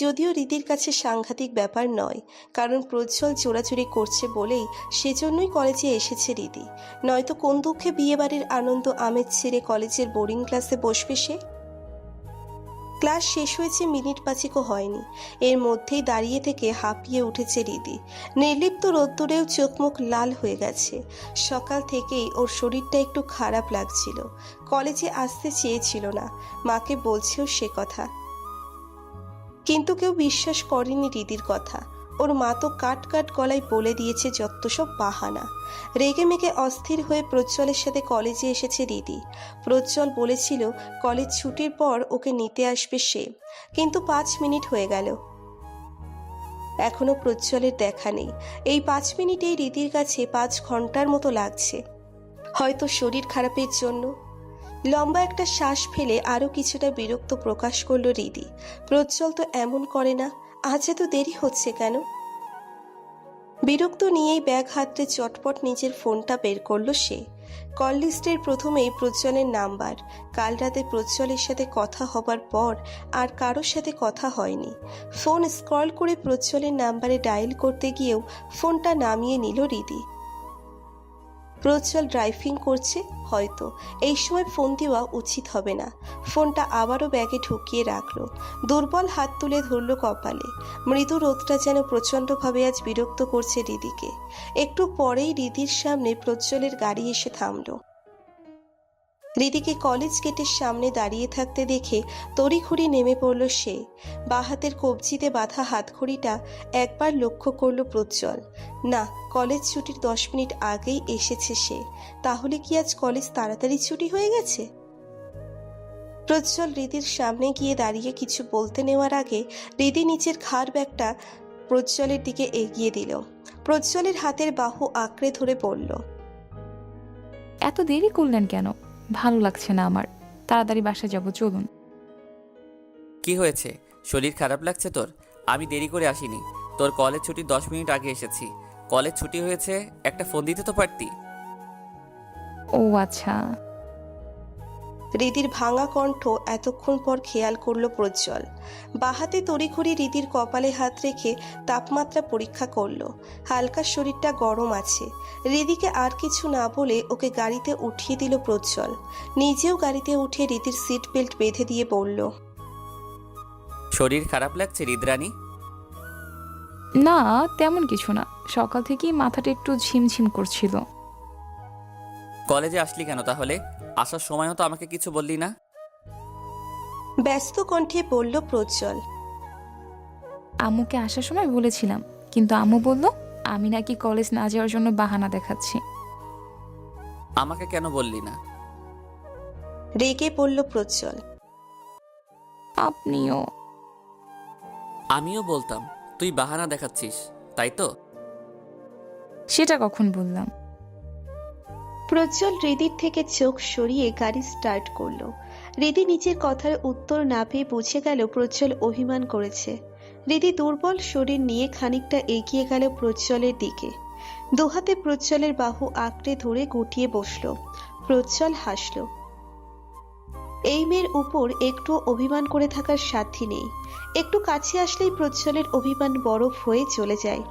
যদিও হৃদির কাছে সাংঘাতিক ব্যাপার নয়, কারণ প্রজ্জ্বল জোরাজুরি করছে বলেই সেজন্যই কলেজে এসেছে হৃদি। নয়তো কোন দুঃখে বিয়েবাড়ির আনন্দ আমেজ ছেড়ে কলেজের বোরিং ক্লাসে বসবে সে। ক্লাস শেষ হয়েছে মিনিট 5ও হয়নি, এর মধ্যেই দাঁড়িয়ে থেকে হাঁপিয়ে উঠেছে হৃদি। নির্লিপ্ত রোদ্দুরেও চোখ মুখ লাল হয়ে গেছে। সকাল থেকেই ওর শরীরটা একটু খারাপ লাগছিল। কলেজে আসতে চেয়েছিল না, মাকে বলছেও সে কথা, কিন্তু কেউ বিশ্বাস করেনি হৃদির কথা। ওর মা তো কাট কাট গলায় বলে দিয়েছে যত সব বাহানা। রেগে মেগে অস্থির হয়ে প্রজ্জ্বলের সাথে কলেজে এসেছে হৃদি। প্রজ্জ্বল বলেছিল কলেজ ছুটির পর ওকে নিতে আসবে সে, কিন্তু 5 মিনিট হয়ে গেল, এখনো প্রজ্জ্বলের দেখা নেই। এই 5 মিনিটেই হৃদির কাছে 5 ঘন্টার মতো লাগছে, হয়তো শরীর খারাপের জন্য। লম্বা একটা শ্বাস ফেলে আরও কিছুটা বিরক্ত প্রকাশ করলো হৃদি। প্রজ্জ্বল তো এমন করে না, আজ এত দেরি হচ্ছে কেন? বিরক্ত নিয়েই ব্যাগ হাতড়ে চটপট নিজের ফোনটা বের করলো সে। কল লিস্টের প্রথমেই প্রজ্জ্বলের নাম্বার। কাল রাতে প্রজ্জ্বলের সাথে কথা হবার পর আর কারোর সাথে কথা হয়নি। ফোন স্ক্রল করে প্রজ্জ্বলের নাম্বারে ডায়াল করতে গিয়েও ফোনটা নামিয়ে নিল হৃদি। প্রজ্জ্বল ড্রাইভিং করছে, হয়তো এই সময় ফোন দেওয়া উচিত হবে না। ফোনটা আবারও ব্যাগে ঢুকিয়ে রাখলো। দুর্বল হাত তুলে ধরল কপালে। মৃদু রোদটা যেন প্রচণ্ডভাবে আজ বিরক্ত করছে হৃদিকে। একটু পরেই হৃদির সামনে প্রজ্জ্বলের গাড়ি এসে থামলো। হৃদিকে কলেজ গেটের সামনে দাঁড়িয়ে থাকতে দেখে তড়িঘড়ি নেমে পড়ল সে। বাঁ হাতের কবজিতে বাঁধা হাতঘড়িটা একবার লক্ষ্য করলো প্রজ্জ্বল। না, কলেজ ছুটির 10 মিনিট আগেই এসেছে সে। তাহলে কি আজ কলেজ তাড়াতাড়ি ছুটি হয়ে গেছে? প্রজ্জ্বল হৃদির সামনে গিয়ে দাঁড়িয়ে কিছু বলতে নেওয়ার আগে হৃদি নিচের ঘাড় ব্যাগটা প্রজ্জ্বলের দিকে এগিয়ে দিল। প্রজ্জ্বলের হাতের বাহু আঁকড়ে ধরে বলল, এত দেরি করলেন কেন? ভালো লাগছে না আমার, তাড়াতাড়ি বাসায় যাব, চলুন। কি হয়েছে? শরীর খারাপ লাগছে তোর? আমি দেরি করে আসিনি, তোর কলেজ ছুটি 10 মিনিট আগে এসেছি। কলেজ ছুটি হয়েছে, একটা ফোন দিতে তো পারতি। ও আচ্ছা। হৃদির ভাঙা কণ্ঠ এতক্ষণ পর খেয়াল করলো প্রজ্জ্বল। বাহাতে তড়িঘড়ি হৃদির কপালে হাত রেখে তাপমাত্রা পরীক্ষা করলো। হালকা শরীরটা গরম আছে। হৃদিকে আর কিছু না বলে ওকে গাড়িতে উঠিয়ে দিল প্রজ্জ্বল। নিজেও গাড়িতে উঠে হৃদির সিট বেল্ট বেঁধে দিয়ে বলল, শরীর খারাপ লাগছে হৃদরানী? না, তেমন কিছু না, সকাল থেকেই মাথাটা একটু ঝিমঝিম করছিল। কলেজে আসলি কেন তাহলে? আসার সময়ও তো আমাকে কিছু বললি না। ব্যস্ত কণ্ঠে বলল প্রজ্জ্বল। আম্মুকে আসার সময় বলেছিলাম, কিন্তু আম্মু বলল আমি নাকি কলেজ না যাওয়ার জন্য বাহানা দেখাচ্ছি। আমাকে কেন বললি না? রেগে বলল প্রজ্জ্বল। আপনিও। আমিও বলতাম তুই বাহানা দেখাচ্ছিস, তাই তো? সেটা কখন বললাম? প্রজ্জ্বল হৃদির থেকে চোখ সরিয়ে গাড়ি স্টার্ট করলো। হৃদি নিজের কথার উত্তর না পেয়ে বুঝে গেল প্রজ্জ্বল অভিমান করেছে। হৃদি দুর্বল শরীর নিয়ে খানিকটা এগিয়ে গেল প্রজ্জ্বলের দিকে। দুহাতে প্রজ্জ্বলের বাহু আঁকড়ে ধরে গুটিয়ে বসলো। প্রজ্জ্বল হাসলো। এই মেয়ের উপর একটু অভিমান করে থাকার সাধ্যি নেই। একটু কাছে আসলেই প্রজ্জ্বলের অভিমান বরফ হয়ে চলে যায়।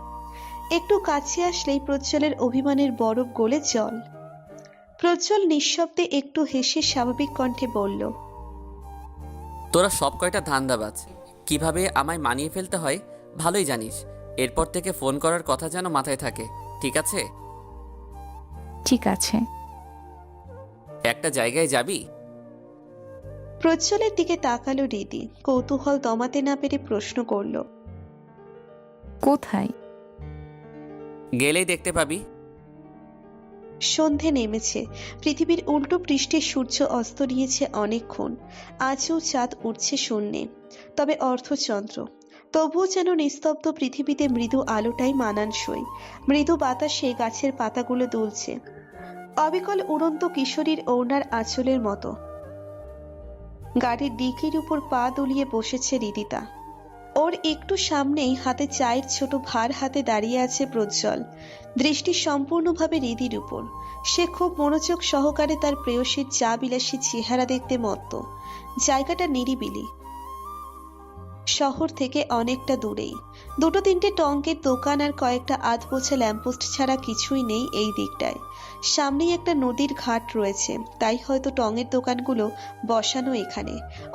একটু কাছে আসলেই প্রজ্জ্বলের অভিমানের বরফ গলে জল। প্রজ্জ্বল নিঃশব্দে একটু হেসে স্বাভাবিক কণ্ঠে বলল, তোরা সব কয়টা ধান্দাবাজ। কিভাবে আমায় মানিয়ে ফেলতে হয় ভালোই জানিস। এরপর থেকে ফোন করার কথা যেন মাথায় থাকে, ঠিক আছে? ঠিক আছে। একটা জায়গায় যাবি? প্রজ্জ্বলের দিকে তাকালো হৃদি। কৌতূহল দমাতে না পেরে প্রশ্ন করল, কোথায়? গেলেই দেখতে পাবি। সন্ধে নেমেছে। পৃথিবীর উল্টো পৃষ্ঠে সূর্য অস্ত নিয়েছে অনেকক্ষণ। আজও চাঁদ উঠছে শূন্যে, তবে অর্ধচন্দ্র। তবুও যেন নিস্তব্ধ পৃথিবীতে মৃদু আলোটাই মানানসই। মৃদু বাতাসে গাছের পাতাগুলো দুলছে। অবিকল উড়ন্ত কিশোরীর ওড়নার আঁচলের মতো। গাড়ির ডিকির উপর পা দুলিয়ে বসেছে রিদিতা। ওর একটু সামনেই হাতে চায়ের ছোট ভার হাতে দাঁড়িয়ে আছে প্রজ্জ্বল, দৃষ্টি সম্পূর্ণভাবে রিদির উপর। সে খুব মনোযোগ সহকারে তার প্রেয়সীর চা বিলাসী চেহারা দেখতে মত্ত। জায়গাটা নিরিবিলি, শহর থেকে অনেকটা দূরেই। দুটো তিনটে টঙ্কের দোকান আর কয়েকটা আধপোছা ল্যাম্পোস্ট ছাড়া কিছুই নেই এই দিকটায়। সামনেই একটা নদীর ঘাট রয়েছে, তাই হয়তো টঙের দোকানগুলো বসানো এখানে।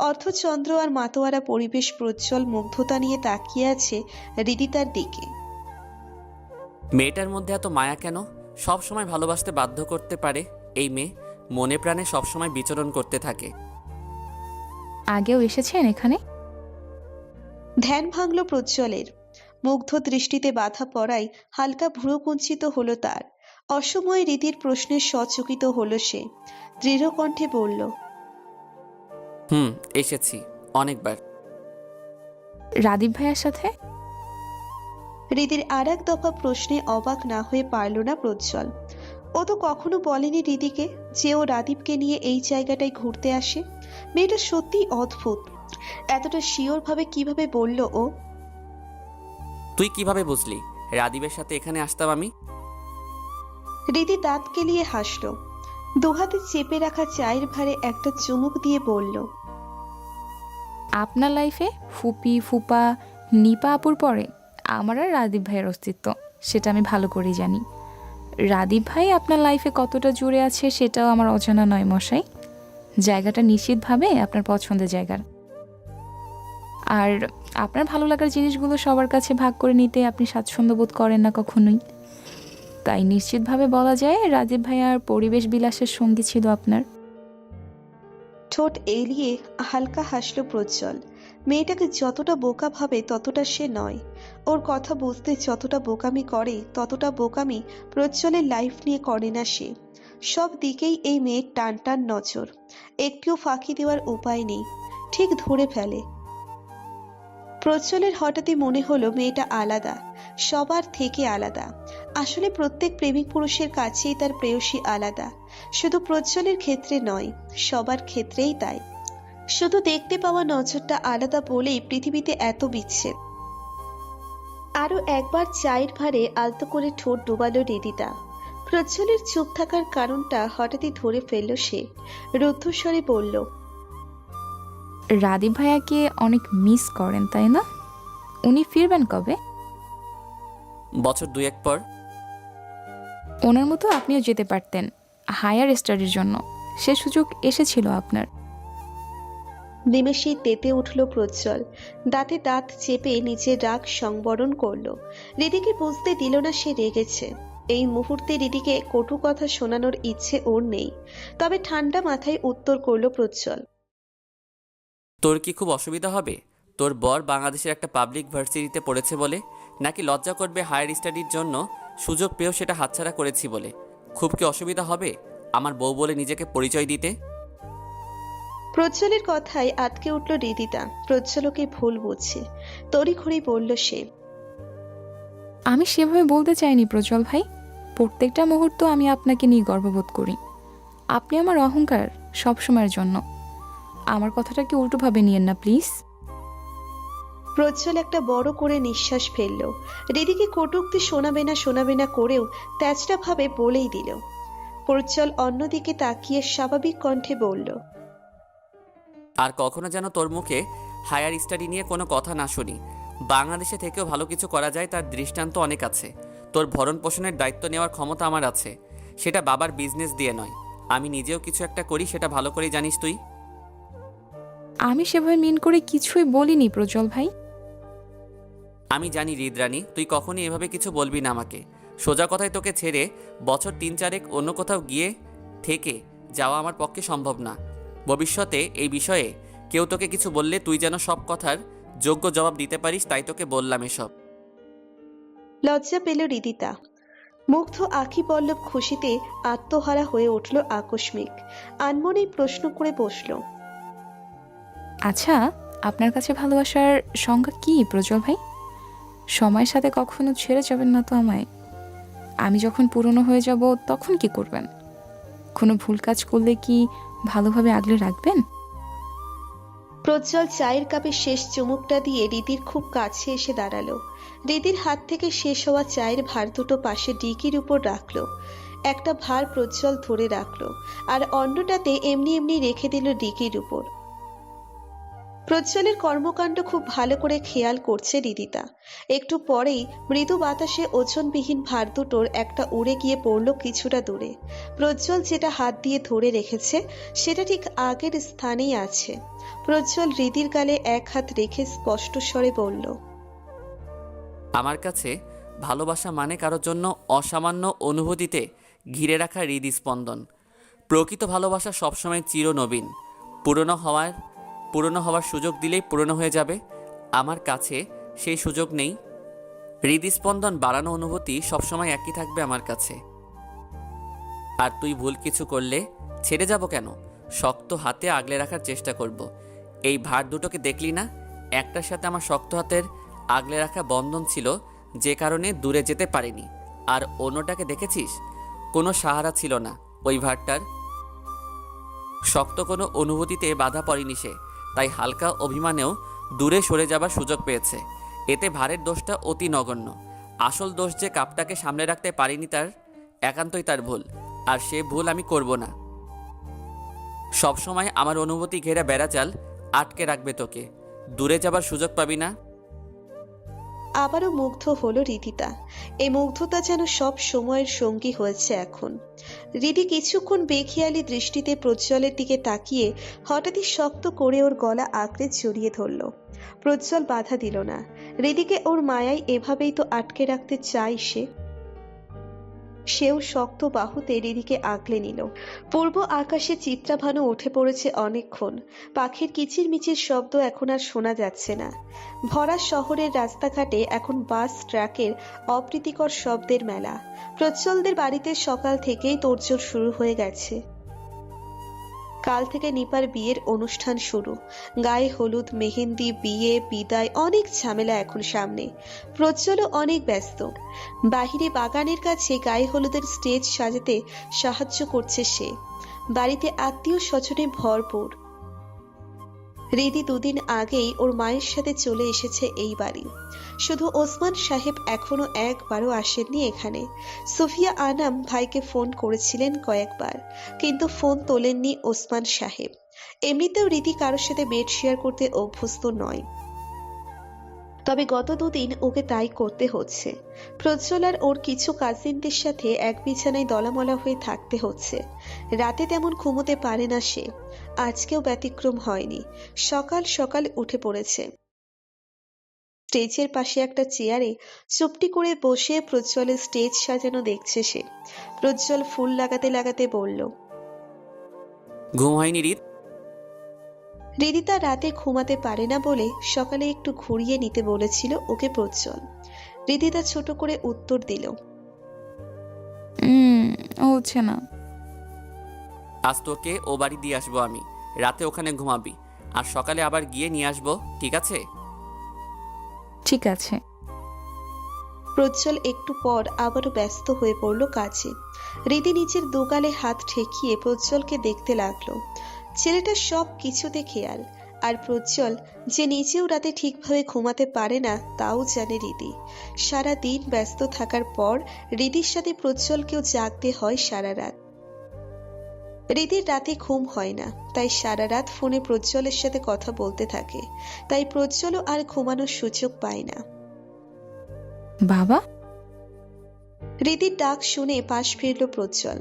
অর্ধচন্দ্র আর মাতোয়ারা পরিবেশ প্রজ্জ্বল মুগ্ধতা নিয়ে তাকিয়ে আছে হৃদিতার দিকে। মেয়েটার মধ্যে এত মায়া কেন? সব সময় ভালোবাসতে বাধ্য করতে পারে এই মেয়ে, মনে প্রাণে সবসময় বিচরণ করতে থাকে। আগেও এসেছেন এখানে? ধ্যান ভাঙল প্রজ্জ্বলের। মুগ্ধ দৃষ্টিতে বাধা পড়ায় হালকা ভ্রু কুঞ্চিত হলো তার। অসময়ে রীতির প্রশ্নে সচকিত হলো সে। দৃঢ় কণ্ঠে বলল, এসেছি অনেকবার। রাদীপ ভাইয়ার সাথে? হৃদির আর এক দফা প্রশ্নে অবাক না হয়ে পারল না প্রজ্জ্বল। ও তো কখনো বলেনি হৃদিকে যে ও রাদীপকে নিয়ে এই জায়গাটায় ঘুরতে আসে। মেয়েটা সত্যি অদ্ভুত। এতটা শিওর ভাবে কিভাবে বলল ও? তুই কিভাবে বুঝলি রাদীপের সাথে এখানে আসতাম আমি? হৃদি দাঁত কেলিয়ে হাসল। দুহাতে চেপে রাখা চায়ের ভারে একটা চুমুক দিয়ে বলল, আপনার লাইফে ফুপি ফুপা নিপা আপুর পরে আমার আর রাদীপ ভাইয়ের অস্তিত্ব, সেটা আমি ভালো করেই জানি। রাদীপ ভাই আপনার লাইফে কতটা জুড়ে আছে সেটাও আমার অজানা নয় মশাই। জায়গাটা নিশ্চিতভাবে আপনার পছন্দের জায়গার। আর আপনার ভালো লাগার জিনিসগুলো সবার কাছে ভাগ করে নিতে আপনি স্বাচ্ছন্দ্য বোধ করেন না কখনোই। তাই নিশ্চিতভাবে বলা যায় রাদীপ ভাইয়ার পরিবেশ বিলাসের সঙ্গী ছিল আপনার। ঠোঁট এলিয়ে হালকা হাসল প্রজ্জ্বল। মেয়েটাকে যতটা বোকা ভাবে ততটা সে নয়। ওর কথা বুঝতে যতটা বোকামি করে ততটা বোকামি প্রজ্জ্বলের লাইফ নিয়ে করে না সে। সব দিকেই এই মেয়ের টান টান নজর। একটুও ফাঁকি দেওয়ার উপায় নেই, ঠিক ধরে ফেলে। প্রজ্জ্বলের হঠাৎই মনে হলো মেয়েটা আলাদা, সবার থেকে আলাদা। আসলে প্রত্যেক প্রেমিক পুরুষের কাছেই তার প্রেয়সী আলাদা, শুধু প্রজ্জ্বলের ক্ষেত্রে নয়, সবার ক্ষেত্রেই তাই। শুধু দেখতে পাওয়া নজরটা আলাদা বলেই পৃথিবীতে এত বিচ্ছেদ। আরো একবার চায়ের ভারে আলতো করে ঠোঁট ডুবালো হৃদিতা। প্রজ্জ্বলের চুপ থাকার কারণটা হঠাৎই ধরে ফেলল সে। রুদ্ধস্বরে বলল, রাদীপ ভাইয়াকে অনেক মিস করেন তাই না? উনি ফিরবেন কবে? বছর 2-1 পর। ওনার মতো আপনিও যেতে পারতেন হায়ার স্টাডির জন্য, সে সুযোগ এসেছিল আপনার। নিমেষেই তেতে উঠল প্রজ্জ্বল। দাঁতে দাঁত চেপে নিজের রাগ সংবরণ করল। হৃদিকে বুঝতে দিল না সে রেগেছে। এই মুহূর্তে হৃদিকে কটু কথা শোনানোর ইচ্ছে ওর নেই, তবে ঠান্ডা মাথায় উত্তর করল প্রজ্জ্বল, তোর কি খুব অসুবিধা হবে তোর বর বাংলাদেশের একটা পাবলিক ভার্সিটিতে পড়েছে বলে? নাকি লজ্জা করবে হায়ার স্টাডির জন্য সুযোগ পেয়েও সেটা হাতছাড়া করেছি বলে? খুব কি অসুবিধা হবে আমার বউ বলে নিজেকে পরিচয় দিতে? প্রজ্জ্বলের কথায় আটকে উঠল হৃদিতা। প্রজ্জ্বলকে ভুল বুঝছে, তড়িঘড়ি বলল সে, আমি সেভাবে বলতে চাইনি প্রজ্জ্বল ভাই। প্রত্যেকটা মুহূর্ত আমি আপনাকে নিয়ে গর্ববোধ করি। আপনি আমার অহংকার সবসময়ের জন্য। আমার কথাটা কি উল্টোভাবে নিয়েন না প্লিজ। প্রজ্জ্বল একটা বড় করে নিঃশ্বাস ফেলল। হৃদিকে কটূক্তি শোনাবে না করেও তেজটা ভাবে বলেই দিল। প্রজ্জ্বল অন্যদিকে তাকিয়ে স্বাভাবিক কণ্ঠে বলল, আর কখনো যেন তোর মুখে হায়ার স্টাডি নিয়ে কোনো কথা না শুনি। বাংলাদেশে থেকেও ভালো কিছু করা যায় তার দৃষ্টান্ত অনেক আছে। তোর ভরণ পোষণের দায়িত্ব নেওয়ার ক্ষমতা আমার আছে, সেটা বাবার বিজনেস দিয়ে নয়। আমি নিজেও কিছু একটা করি, সেটা ভালো করেই জানিস তুই। আমি সেভাবে মিন করে কিছুই বলিনি প্রজ্জ্বল ভাই। আমি জানি হৃদরানী, তুই কখনই এভাবে কিছু বলবি না আমাকে। সোজা কথায় তোকে ছেড়ে বছর 3-4 অন্য কোথাও গিয়ে থেকে যাওয়া আমার পক্ষে সম্ভব না। ভবিষ্যতে এই বিষয়ে কেউ তোকে কিছু বললে তুই যেন সব কথার যোগ্য জবাব দিতে পারিস, তাই তোকে বললাম এসব। লজ্জা পেল হৃদিতা। মুগ্ধ আঁখি পল্লব খুশিতে আত্মহারা হয়ে উঠল আকস্মিক। আনমনেই প্রশ্ন করে বসল, আচ্ছা, আপনার কাছে ভালোবাসার সংজ্ঞা কি প্রজ্জ্বল ভাই? সময়ের সাথে কখনো ছেড়ে যাবেন না তো আমায়? আমি যখন পুরনো হয়ে যাব তখন কি করবেন? কোনো ভুল কাজ করলে কি ভালোভাবে আগলে রাখবেন? প্রজ্জ্বল চায়ের কাপে শেষ চুমুকটা দিয়ে রিদির খুব কাছে এসে দাঁড়ালো। রিদির হাত থেকে শেষ হওয়া চায়ের ভার দুটো পাশে ডিকির উপর রাখলো। একটা ভার প্রজ্জ্বল ধরে রাখলো আর অন্যটাতে এমনি এমনি রেখে দিল ডিকির উপর। প্রজ্জ্বলের কর্মকাণ্ড খুব ভালো করে খেয়াল করছে রিদিতা। একটু পরেই মৃদু বাতাসে ওজনবিহীন ভার দুটোর একটা উড়ে গিয়ে পড়ল কিছুটা দূরে। প্রজ্জ্বল যেটা হাত দিয়ে ধরে রেখেছে সেটা ঠিক আগের স্থানেই আছে। প্রজ্জ্বল রিদির গালে এক হাত রেখে স্পষ্ট স্বরে বলল, আমার কাছে ভালোবাসা মানে কারোর জন্য অসামান্য অনুভূতিতে ঘিরে রাখা হৃদস্পন্দন। প্রকৃত ভালোবাসা সবসময় চিরনবীন। পুরনো হওয়ার সুযোগ দিলেই পুরনো হয়ে যাবে। আমার কাছে সেই সুযোগ নেই। হৃদস্পন্দন বাড়ানো অনুভূতি সবসময় একই থাকবে আমার কাছে। আর তুই ভুল কিছু করলে ছেড়ে যাব কেন? শক্ত হাতে আগলে রাখার চেষ্টা করব। এই ভার দুটোকে দেখলি না? একটার সাথে আমার শক্ত হাতের আগলে রাখা বন্ধন ছিল, যে কারণে দূরে যেতে পারিনি। আর অন্যটাকে দেখেছিস? কোনো সাহারা ছিল না ওই ভারটার। শক্ত কোনো অনুভূতিতে বাধা পড়েনি সে, তাই হালকা অভিমানেও দূরে সরে যাবার সুযোগ পেয়েছে। এতে ভারের দোষটা অতি নগণ্য। আসল দোষ যে কাপটাকে সামলে রাখতে পারিনি তার, একান্তই তার ভুল। আর সে ভুল আমি করব না। সবসময় আমার অনুভূতি ঘেরা বেড়াজাল আটকে রাখবে তোকে। দূরে যাবার সুযোগ পাবি না। আবারও মুগ্ধ হলো রিদিতা। এই মুগ্ধতা যেন সব সময়ের সঙ্গী হয়েছে এখন। রিদি কিছুক্ষণ বেখেয়ালি দৃষ্টিতে প্রজ্জ্বলের দিকে তাকিয়ে হঠাৎই শক্ত করে ওর গলা আঁকড়ে জড়িয়ে ধরল। প্রজ্জ্বল বাধা দিল না। রিদিকে ওর মায়ায় এভাবেই তো আটকে রাখতে চায় সেও শক্ত বাহুতে রিদিকে আগলে নিল। পূর্ব আকাশে চিত্রাভানু উঠে পড়েছে অনেকক্ষণ। পাখির কিচিরমিচির শব্দ এখন আর শোনা যাচ্ছে না। ভরা শহরের রাস্তাঘাটে এখন বাস ট্রাকের অপ্রীতিকর শব্দের মেলা। প্রজ্জ্বলদের বাড়িতে সকাল থেকেই তোড়জোড় শুরু হয়ে গেছে। কাল থেকে নিপার বিয়ের অনুষ্ঠান শুরু। গায়ে হলুদ, মেহেন্দি, বিয়ে, বিদায়, অনেক ঝামেলা এখন সামনে। প্রজ্জ্বলও অনেক ব্যস্ত। বাহিরে বাগানের কাছে গায়ে হলুদের স্টেজ সাজাতে সাহায্য করছে সে। বাড়িতে আত্মীয় স্বজনে ভরপুর। রিদি দুদিন আগেই ওর মায়ের সাথে চলে এসেছে এই বাড়ি। শুধু ওসমান সাহেব এখনো একবারও আসেননি এখানে। সুফিয়া আনাম ভাইকে ফোন করেছিলেন কয়েকবার, কিন্তু ফোন তোলেননি ওসমান সাহেব। এমনিতেও রিদি কারোর সাথে বেড শেয়ার করতে অভ্যস্ত নয়, তবে গত দুদিন ওকে তাই করতে হচ্ছে। প্রজ্জ্বল আর ওর কিছু কাজিনদের সাথে এক বিছানায় দলামলা হয়ে থাকতে হচ্ছে। রাতে তেমন ঘুমোতে পারে না সে। আজকেও ব্যতিক্রম হয়নি। সকাল সকাল উঠে পড়েছে। স্টেজের পাশে একটা চেয়ারে চুপটি করে বসে প্রজ্জ্বলের স্টেজ সাজানো দেখছে সে। প্রজ্জ্বল ফুল লাগাতে লাগাতে বলল, ঘুম হয়নি রিদ? রিদিতা রাতে ঘুমাতে পারে না বলে সকালে একটু ঘুরিয়ে নিতে বলেছিল ওকে প্রজ্জ্বল। রিদিতা ছোট করে উত্তর দিল, হচ্ছে না। আজ তোকে ও বাড়ি দিয়ে আসবো আমি। রাতে ওখানে ঘুমাবি, আর সকালে আবার গিয়ে নিয়ে আসবো, ঠিক আছে? ঠিক আছে। প্রজ্জ্বল একটু পর আবারও ব্যস্ত হয়ে পড়ল কাজে। রিদি নিজের দোগালে হাত ঠেকিয়ে প্রজ্জ্বলকে দেখতে লাগলো। ছেলেটা সব কিছুতে খেয়াল। আর প্রজ্জ্বল যে নিজেও রাতে ঠিকভাবে ঘুমাতে পারে না তাও জানে রিদি। সারা দিন ব্যস্ত থাকার পর রিদির সাথে প্রজ্জ্বলকেও জাগতে হয় সারা রাত। রিদির রাতে ঘুম হয় না, তাই সারা রাত ফোনে প্রজ্জ্বলের সাথে কথা বলতে থাকে। তাই প্রজ্জ্বলও আর ঘুমানোর সুযোগ পায় না। বাবা! রিদির ডাক শুনে পাশ ফিরল প্রজ্জ্বল।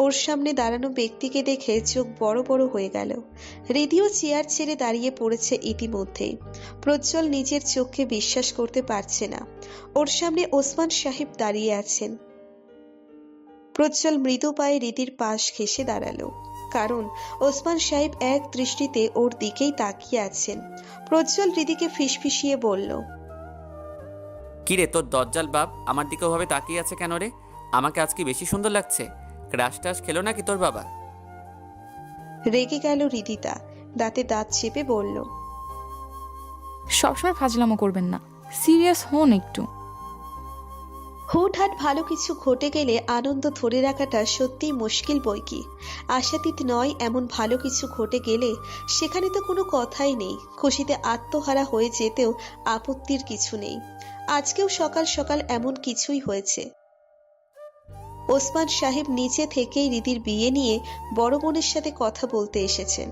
ওর সামনে দাঁড়ানো ব্যক্তিকে দেখে চোখ বড় বড় হয়ে গেল। রিদিও চেয়ার ছেড়ে দাঁড়িয়ে পড়েছে ইতিমধ্যেই। প্রজ্জ্বল নিজের চোখকে বিশ্বাস করতে পারছে না। ওর সামনে ওসমান সাহেব দাঁড়িয়ে আছেন। প্রজ্জ্বল মৃদু পায়ে রিদির পাশ ঘেঁষে দাঁড়ালো, কারণ ওসমান সাহেব এক দৃষ্টিতে ওর দিকেই তাকিয়ে আছেন। প্রজ্জ্বল রিদিকে ফিসফিসিয়ে বলল, কিরে তোর দজ্জাল বাপ আমার দিকে ওভাবে তাকিয়ে আছে কেন রে? আমাকে আজকে বেশি সুন্দর লাগছে। ক্রাশ টাশ খেলো নাকি তোর বাবা? রেগে গেল রিদিতা। দাঁতে দাঁত চেপে বলল, সবসময় ফাজলামো করবেন না, সিরিয়াস হন একটু। হুটহাট ভালো কিছু ঘটে গেলে আনন্দ ধরে রাখাটা সত্যিই মুশকিল বই কি। আশাতীত নয় এমন ভালো কিছু ঘটে গেলে সেখানে তো কোনো কথাই নেই, খুশিতে আত্মহারা হয়ে যেতেও আপত্তির কিছু নেই। আজকেও সকাল সকাল এমন কিছুই হয়েছে। ওসমান সাহেব নিচে থেকেই রিদির বিয়ে নিয়ে বড় বোনের সাথে কথা বলতে এসেছেন।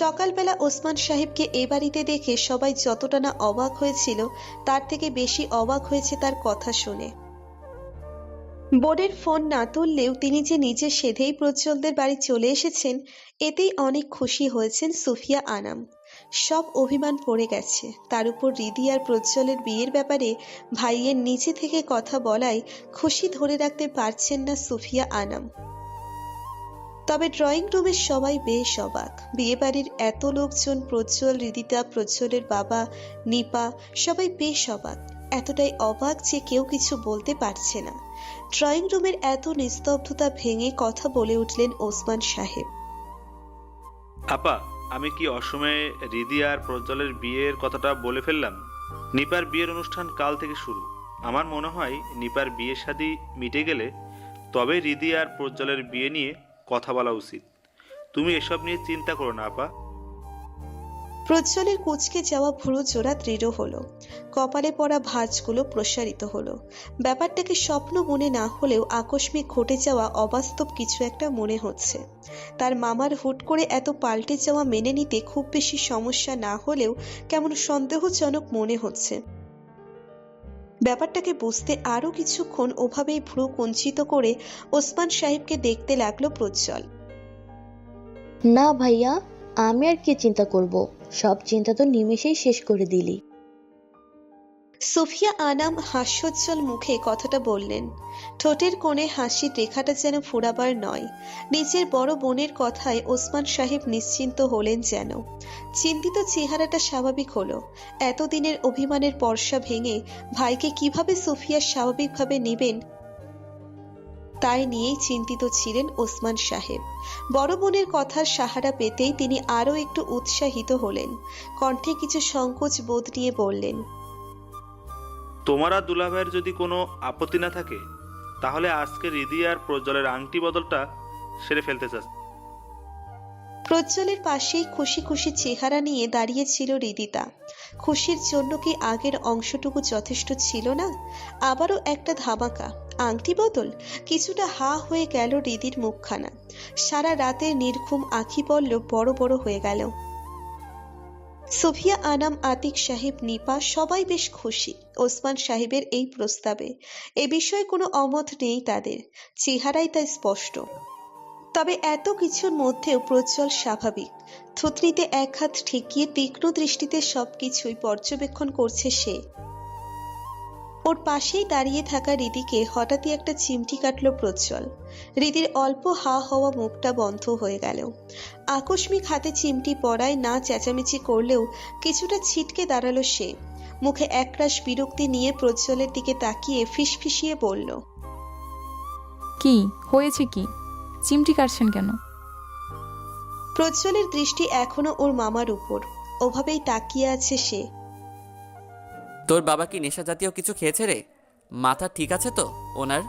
সকালবেলা ওসমান সাহেবকে এ বাড়িতে দেখে সবাই যতটা না অবাক হয়েছিল তার থেকে বেশি অবাক হয়েছে তার কথা শুনে। বোনের ফোন না তুললেও তিনি যে নিজে সেধেই প্রজ্জ্বলদের বাড়ি চলে এসেছেন এতেই অনেক খুশি হয়েছেন সুফিয়া আনাম। সব অভিমান পড়ে গেছে, তার উপর রিদি আর প্রজ্জ্বলের বিয়ের ব্যাপারে ভাইয়ের নিচে থেকে কথা বলায় খুশি ধরে রাখতে পারছেন না সুফিয়া আনাম। তবে ড্রয়িং রুমের সবাই বেশ অবাক। বিয়ে বাড়ির এত লোকজন, প্রজ্জ্বল, রিদিতা, প্রজ্জ্বলের বাবা, নিপা সবাই বেশ অবাক। এতটাই অবাক যে কেউ কিছু বলতে পারছে না। ড্রয়িং রুমের এত নিস্তব্ধতা ভেঙে কথা বলে উঠলেন ওসমান সাহেব। আপা, আমি কি অসময়ে রিদি আর প্রজ্জ্বলের বিয়ের কথাটা বলে ফেললাম? নিপার বিয়ের অনুষ্ঠান কাল থেকে শুরু। আমার মনে হয় নিপার বিয়ে শাদী মিটে গেলে তবে রিদি আর প্রজ্জ্বলের বিয়ে নিয়ে কথা বলা উচিত। তুমি এসব নিয়ে চিন্তা করো না আপা। প্রজ্জ্বলের কুঁচকে যাওয়া ভুরু জোড়া দৃঢ় হলো, কপালে পড়া ভাঁজগুলো প্রসারিত হলো। ব্যাপারটাকে স্বপ্ন মনে না হলেও আকস্মিক ঘটে যাওয়া অবাস্তব কিছু একটা মনে হচ্ছে। তার মামার হুট করে এত পাল্টে যাওয়া মেনে নিতে খুব বেশি সমস্যা না হলেও কেমন সন্দেহজনক মনে হচ্ছে। ব্যাপারটাকে বুঝতে আরো কিছুক্ষণ ওভাবেই ভ্রু কুঞ্চিত করে ওসমান সাহেবকে দেখতে লাগলো প্রজ্জ্বল। না ভাইয়া, আমি আর কি চিন্তা করব, সব চিন্তা তো নিমেষেই শেষ করে দিলি। সুফিয়া আনাম হাস্যোজ্জ্বল মুখে কথাটা বললেন। ঠোঁটের কোণে হাসির রেখাটা যেন ফুরাবার নয়। নিজের বড় বোনের কথায় ওসমান সাহেব নিশ্চিন্ত হলেন যেন। চিন্তিত চেহারাটা স্বাভাবিক হলো। এতদিনের অভিমানের পর্ষা ভেঙে ভাইকে কিভাবে সুফিয়া স্বাভাবিকভাবে নেবেন তাই নিয়েই চিন্তিত ছিলেন ওসমান সাহেব। বড় বোনের কথার সাহারা পেতেই তিনি আরও একটু উৎসাহিত হলেন। কণ্ঠে কিছু সংকোচ বোধ নিয়ে বললেন, তোমার আর দুলাভাইয়ের যদি কোনো আপত্তি না থাকে তাহলে আজকে রিদি আর প্রজ্জ্বলের আংটি বদলটা সেরে ফেলতে চাচ্ছি। প্রজ্জ্বলের পাশেই খুশি খুশি চেহারা নিয়ে দাঁড়িয়েছিল রিদিতা। খুশির জন্য কি আগের অংশটুকু যথেষ্ট ছিল না? আবারও একটা ধামাকা, আংটি বদল। কিছুটা হা হয়ে গেল রিদির মুখখানা। সারা রাতের নির্ঘুম আঁখি পল্লব বড় বড় হয়ে গেল। সুফিয়া আনাম, আতিক সাহেব, নিপা সবাই বেশ খুশি ওসমান সাহেবের এই প্রস্তাবে। এ বিষয়ে কোনো অমত নেই তাদের, চেহারাই তা স্পষ্ট। তবে এত কিছুর মধ্যেও প্রজ্জ্বল স্বাভাবিক। থুতনিতে এক হাত ঠেকিয়ে তীক্ষ্ণ দৃষ্টিতে সবকিছুই পর্যবেক্ষণ করছে সে। ওর পাশেই দাঁড়িয়ে থাকা রিদিকে হঠাৎই একটা চিমটি কাটল প্রজ্জ্বল। রিদির অল্প হা হওয়া মুখটা বন্ধ হয়ে গেল। আকস্মিক হাতে চিমটি পড়ায় না চেঁচামেচি করলেও কিছুটা ছিটকে দাঁড়ালো সে। মুখে একরাশ বিরক্তি নিয়ে প্রজ্জ্বলের দিকে তাকিয়ে ফিসফিসিয়ে বলল, কি হয়েছে? কি চিমটি কাটছেন কেন? প্রজ্জ্বলের দৃষ্টি এখনো ওর মামার উপর, ওভাবেই তাকিয়ে আছে সে। তোর বাবা কি নেশা জাতীয় কিছু খেয়েছে রে? মাথা ঠিক আছে তো ওনার?